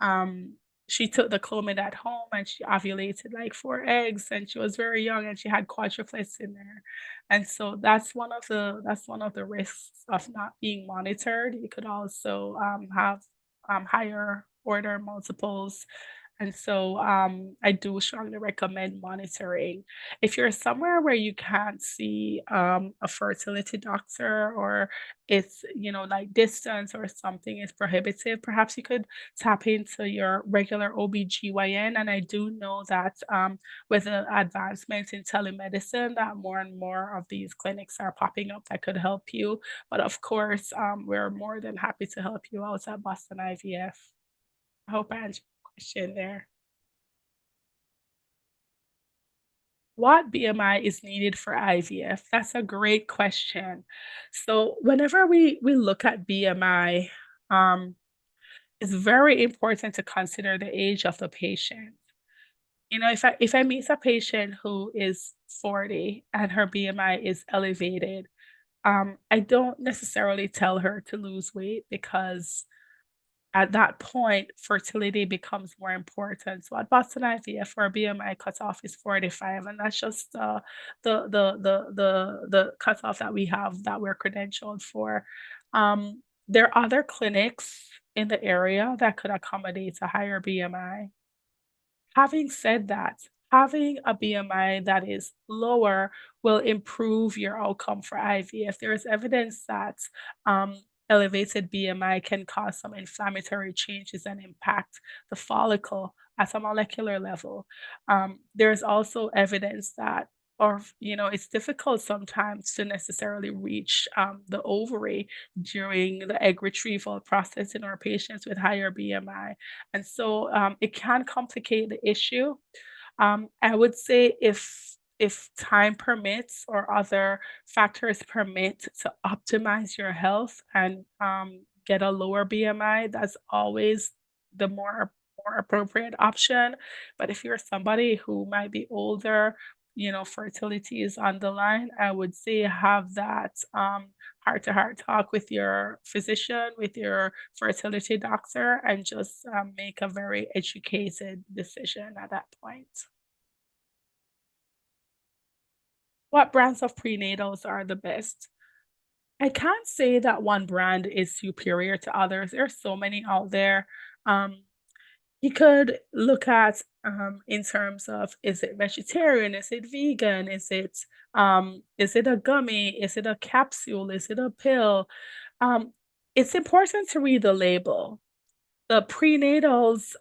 um, she took the Clomid at home, and she ovulated, like, 4 eggs, and she was very young, and she had quadruplets in there, and so that's one of the risks of not being monitored. You could also, have, higher order multiples, and so, I do strongly recommend monitoring. If you're somewhere where you can't see, a fertility doctor or it's, like distance or something is prohibitive, perhaps you could tap into your regular OBGYN. And I do know that with the advancements in telemedicine, that more and more of these clinics are popping up that could help you. But of course, we're more than happy to help you out at Boston IVF. I hope I answered your question there. What BMI is needed for IVF? That's a great question. So whenever we look at BMI, um, it's very important to consider the age of the patient. If I meet a patient who is 40 and her BMI is elevated, I don't necessarily tell her to lose weight because at that point, fertility becomes more important. So at Boston IVF, our BMI cutoff is 45, and that's just the cutoff that we have that we're credentialed for. There are other clinics in the area that could accommodate a higher BMI. Having said that, having a BMI that is lower will improve your outcome for IVF. There is evidence that elevated BMI can cause some inflammatory changes and impact the follicle at a molecular level. There's also evidence that, it's difficult sometimes to necessarily reach the ovary during the egg retrieval process in our patients with higher BMI. And so it can complicate the issue. I would say if time permits or other factors permit to optimize your health and get a lower BMI, that's always the more appropriate option. But if you're somebody who might be older, fertility is on the line, I would say have that heart to heart talk with your physician, with your fertility doctor, and just make a very educated decision at that point. What brands of prenatals are the best? I can't say that one brand is superior to others. There's so many out there. Um, you could look at in terms of, is it vegetarian? Is it vegan? Is it a gummy? Is it a capsule? Is it a pill? Um, it's important to read the label. The prenatals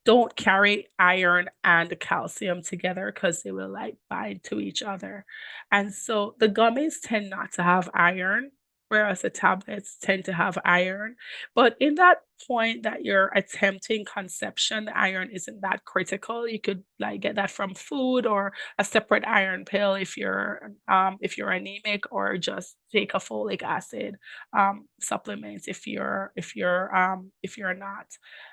don't carry iron and calcium together because they will like bind to each other. And so the gummies tend not to have iron, whereas the tablets tend to have iron. But in that point that you're attempting conception, the iron isn't that critical. You could like get that from food or a separate iron pill if you're anemic, or just take a folic acid supplement if you're not.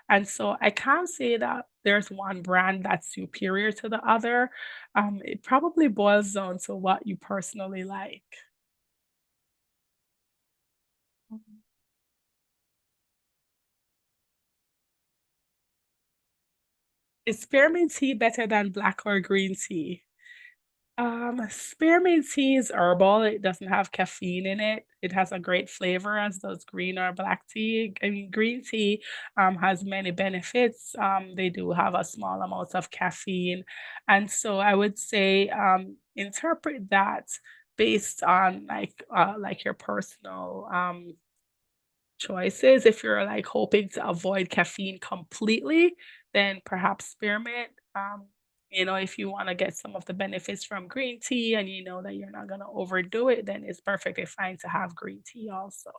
And so I can't say that there's one brand that's superior to the other. It probably boils down to what you personally like. Mhm. Is spearmint tea better than black or green tea? Spearmint tea is herbal. It doesn't have caffeine in it. It has a great flavor, as does green or black tea. I mean, green tea has many benefits. They do have a small amount of caffeine. And so I would say interpret that based on like your personal choices. If you're like hoping to avoid caffeine completely, then perhaps spearmint. If you want to get some of the benefits from green tea and you know that you're not going to overdo it, then it's perfectly fine to have green tea also.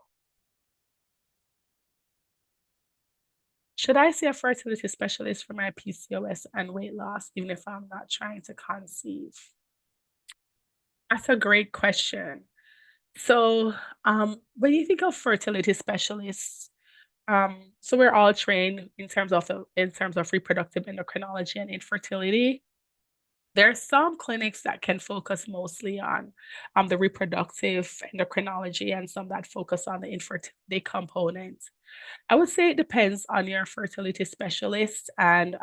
Should I see a fertility specialist for my PCOS and weight loss, even if I'm not trying to conceive? That's a great question. So, when you think of fertility specialists, so we're all trained in terms of reproductive endocrinology and infertility. There are some clinics that can focus mostly on the reproductive endocrinology and some that focus on the infertility component. I would say it depends on your fertility specialist and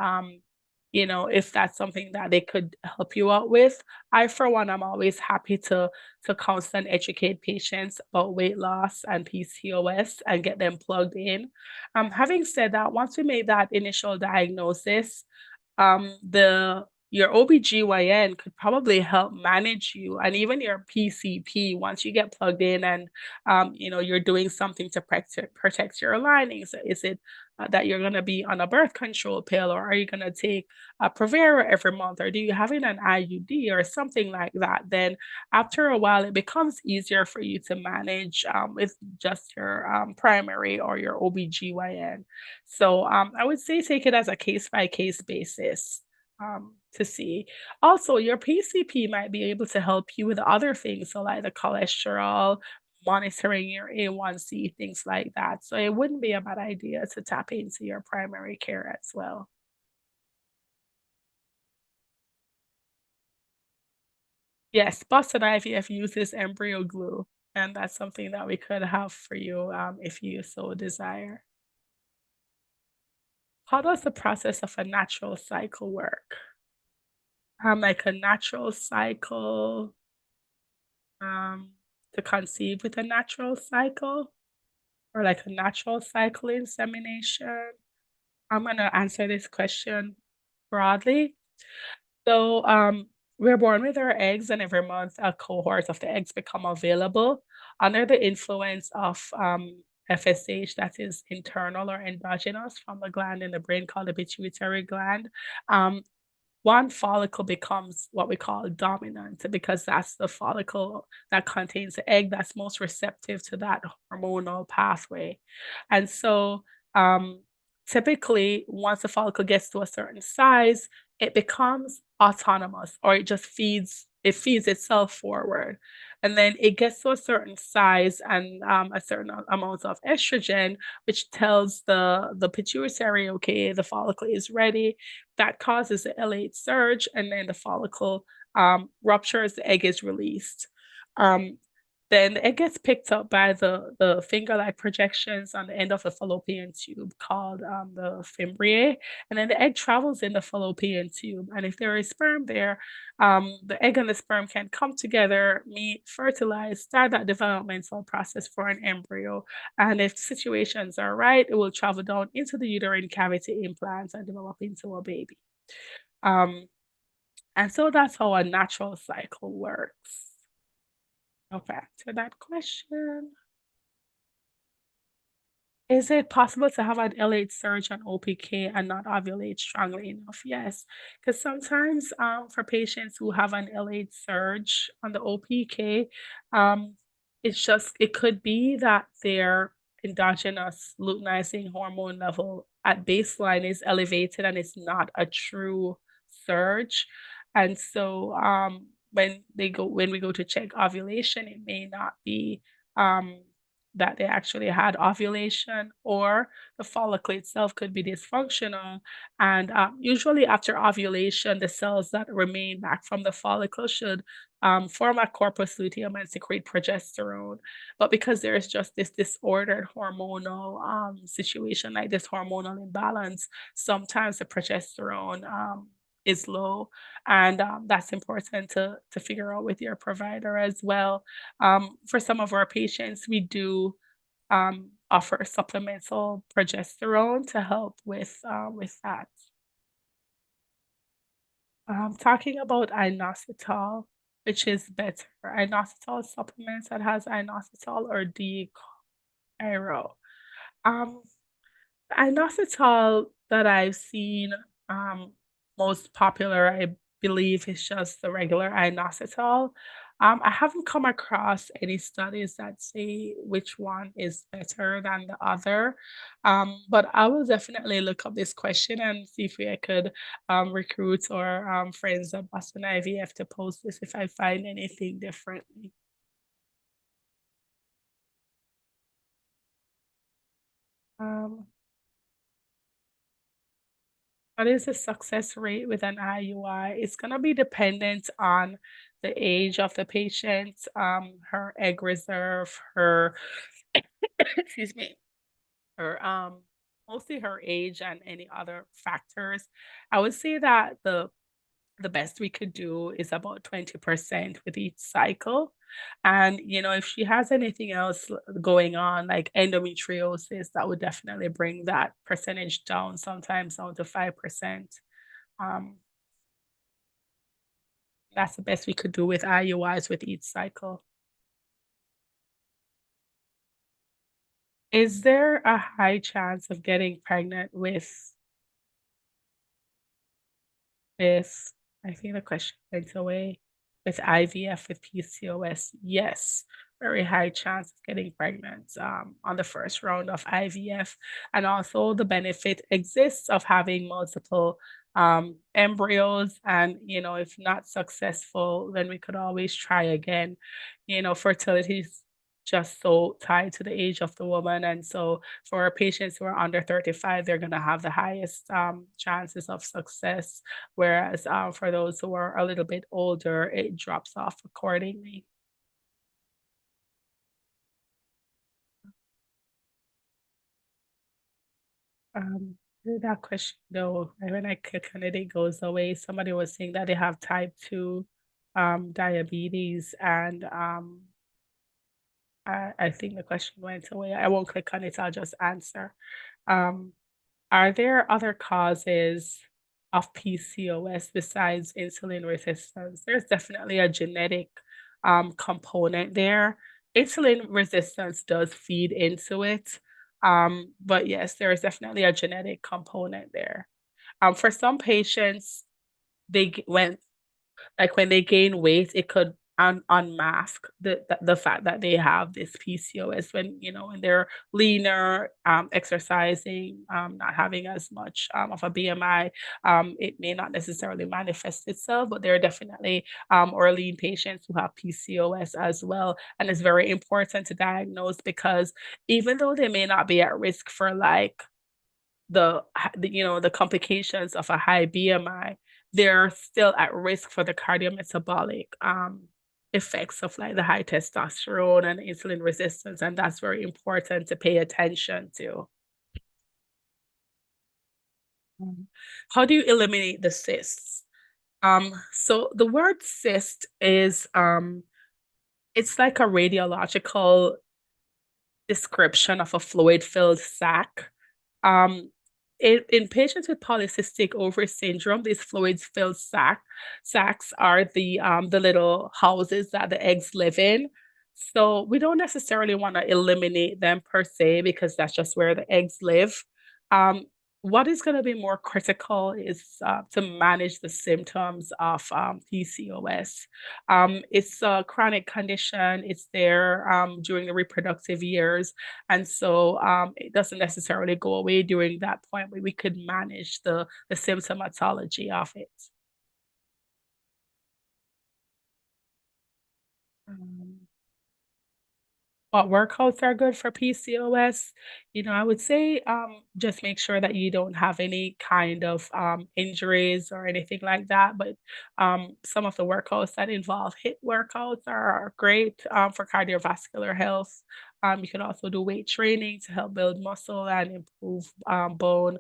if that's something that they could help you out with. I, for one, I'm always happy to counsel and educate patients about weight loss and PCOS and get them plugged in. Having said that, once we make that initial diagnosis, the your OBGYN could probably help manage you and even your PCP once you get plugged in and you're doing something to protect your linings. Is it that you're going to be on a birth control pill, or are you going to take a Provera every month, or do you have an IUD or something like that? Then after a while it becomes easier for you to manage with just your primary or your OBGYN. So I would say take it as a case by case basis to see. Also, your PCP might be able to help you with other things, so like the cholesterol, monitoring your A1C, things like that. So it wouldn't be a bad idea to tap into your primary care as well. Yes, Boston IVF uses embryo glue, and that's something that we could have for you if you so desire. How does the process of a natural cycle work? Like a natural cycle, um, to conceive with a natural cycle, or like a natural cycle insemination? I'm gonna answer this question broadly. So, we're born with our eggs, and every month a cohort of the eggs become available under the influence of FSH, that is internal or endogenous from the gland in the brain called the pituitary gland. Um, One follicle becomes what we call dominant because that's the follicle that contains the egg that's most receptive to that hormonal pathway. And so, um, typically, once the follicle gets to a certain size, it becomes autonomous or it feeds itself forward. And then it gets to a certain size and a certain amount of estrogen, which tells the pituitary, okay, the follicle is ready. That causes the LH surge, and then the follicle ruptures, the egg is released. Um, then the egg gets picked up by the finger-like projections on the end of the fallopian tube called the fimbriae, and then the egg travels in the fallopian tube. And if there is sperm there, the egg and the sperm can come together, meet, fertilize, start that developmental process for an embryo. And if situations are right, it will travel down into the uterine cavity, implants, and develop into a baby. Um, and so that's how a natural cycle works. Go back to that question. Is it possible to have an LH surge on OPK and not ovulate strongly enough? Yes, because sometimes for patients who have an LH surge on the OPK, um, it could be that their endogenous luteinizing hormone level at baseline is elevated and it's not a true surge. And so when we go to check ovulation, it may not be um that they actually had ovulation, or the follicle itself could be dysfunctional. And usually, after ovulation, the cells that remain back from the follicle should form a corpus luteum and secrete progesterone. But because there is just this disordered hormonal situation, like this hormonal imbalance, sometimes the progesterone is low, and that's important to figure out with your provider as well. For some of our patients, we do offer supplemental progesterone to help with that. Talking about inositol, which is better, inositol supplements that has inositol or D-chiro. Um, Inositol that I've seen, um, most popular, I believe, is just the regular inositol. I haven't come across any studies that say which one is better than the other, but I will definitely look up this question and see if I could recruit or friends at Boston IVF to post this if I find anything differently. Um, What is the success rate with an IUI? It's going to be dependent on the age of the patient, her egg reserve, her, excuse me, her, mostly her age and any other factors. I would say that the best we could do is about 20% with each cycle. And, if she has anything else going on, like endometriosis, that would definitely bring that percentage down, sometimes down to 5%. Um, that's the best we could do with IUIs with each cycle. Is there a high chance of getting pregnant with, I think the question went away, with IVF with PCOS? Yes, very high chance of getting pregnant on the first round of IVF. And also the benefit exists of having multiple embryos. And, if not successful, then we could always try again. Fertility is just so tied to the age of the woman. And so for our patients who are under 35, they're going to have the highest chances of success. Whereas, for those who are a little bit older, it drops off accordingly. That question though, when I click on it, it goes away. Somebody was saying that they have type 2 diabetes, and I think the question went away. I won't click on it, I'll just answer. Um, Are there other causes of PCOS besides insulin resistance? There's definitely a genetic component there. Insulin resistance does feed into it. But yes, there is definitely a genetic component there. For some patients, when when they gain weight, it could unmask the fact that they have this PCOS when when they're leaner, exercising, not having as much of a BMI. It may not necessarily manifest itself, but there are definitely or lean patients who have PCOS as well, and it's very important to diagnose because even though they may not be at risk for like the complications of a high BMI, they're still at risk for the cardiometabolic effects of like the high testosterone and insulin resistance, and that's very important to pay attention to. Mm. How do you eliminate the cysts? So the word cyst is it's like a radiological description of a fluid-filled sac. Um, in patients with polycystic ovary syndrome, these fluids-filled sacs are the little houses that the eggs live in. So we don't necessarily want to eliminate them per se because that's just where the eggs live. Um, what is going to be more critical is to manage the symptoms of PCOS. It's a chronic condition. It's there during the reproductive years. And so it doesn't necessarily go away during that point, but we could manage the symptomatology of it. Um, what workouts are good for PCOS? I would say just make sure that you don't have any kind of injuries or anything like that. But some of the workouts that involve HIIT workouts are great for cardiovascular health. You can also do weight training to help build muscle and improve bone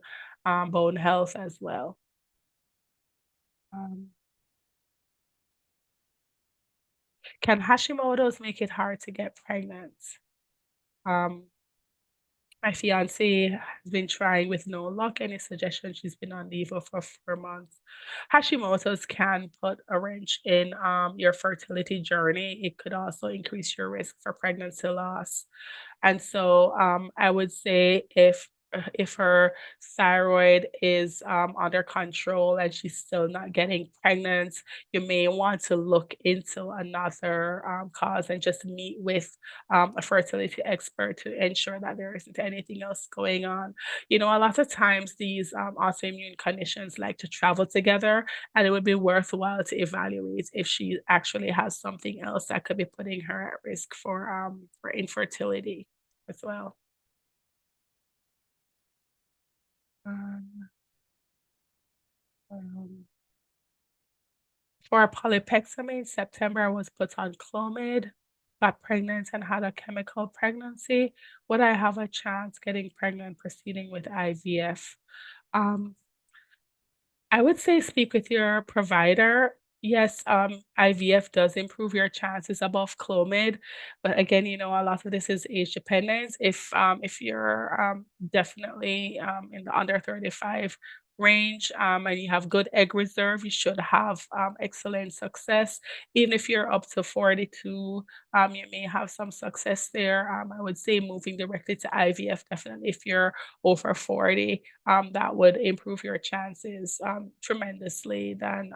health as well. Um, can Hashimoto's make it hard to get pregnant? Um, My fiance has been trying with no luck. Any suggestion? She's been on leave for 4 months. Hashimoto's can put a wrench in your fertility journey. It could also increase your risk for pregnancy loss. And so I would say if her thyroid is under control and she's still not getting pregnant, you may want to look into another cause and just meet with a fertility expert to ensure that there isn't anything else going on. A lot of times these autoimmune conditions like to travel together, and it would be worthwhile to evaluate if she actually has something else that could be putting her at risk for infertility as well. Um, Um, for polypexamy in September, I was put on Clomid, got pregnant and had a chemical pregnancy. Would I have a chance getting pregnant proceeding with IVF? Um, I would say speak with your provider. Yes, IVF does improve your chances above Clomid, but again, a lot of this is age dependent. If you're definitely in the under 35 range and you have good egg reserve, you should have excellent success. Even if you're up to 42, you may have some success there. I would say moving directly to IVF, definitely if you're over 40, that would improve your chances tremendously than,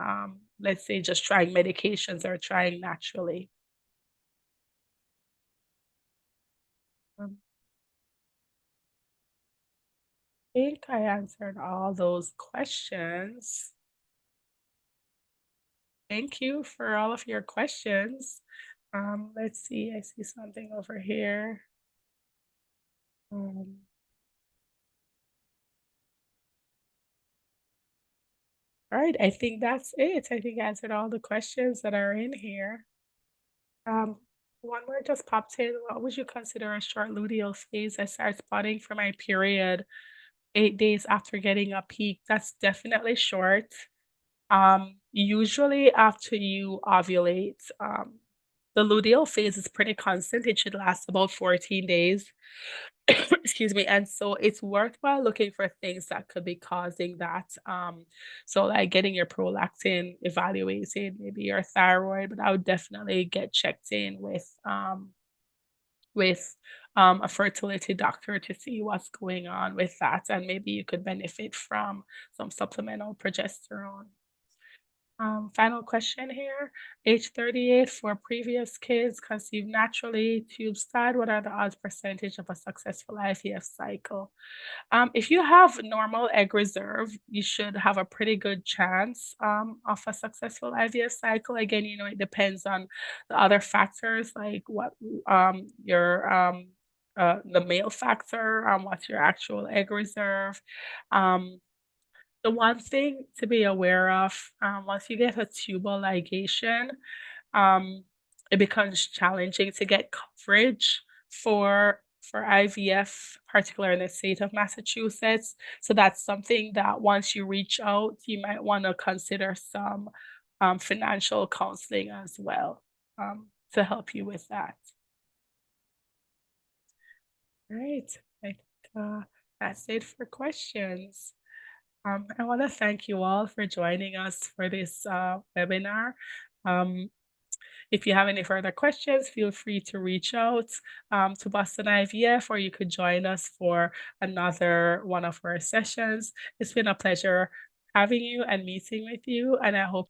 let's say, just trying medications or trying naturally. I think I answered all those questions. Thank you for all of your questions. Let's see, I see something over here. Um, all right, I think that's it. I think I answered all the questions that are in here. Um, one more just popped in. What would you consider a short luteal phase? I start spotting for my period 8 days after getting a peak. That's definitely short. Usually after you ovulate, the luteal phase is pretty constant. It should last about 14 days. Excuse me. And so it's worthwhile looking for things that could be causing that. So like getting your prolactin evaluated, maybe your thyroid, but I would definitely get checked in with a fertility doctor to see what's going on with that, and maybe you could benefit from some supplemental progesterone. Final question here. Age 38 for previous kids conceived naturally, tubes tied. What are the odds percentage of a successful IVF cycle? If you have normal egg reserve, you should have a pretty good chance of a successful IVF cycle. Again, it depends on the other factors like what your the male factor, what's your actual egg reserve. Um, the one thing to be aware of, once you get a tubal ligation, um, it becomes challenging to get coverage for IVF, particularly in the state of Massachusetts. So that's something that once you reach out, you might want to consider some financial counseling as well to help you with that. Right. I think that's it for questions. I want to thank you all for joining us for this webinar. Um, if you have any further questions, feel free to reach out to Boston IVF, or you could join us for another one of our sessions. It's been a pleasure having you and meeting with you, and I hope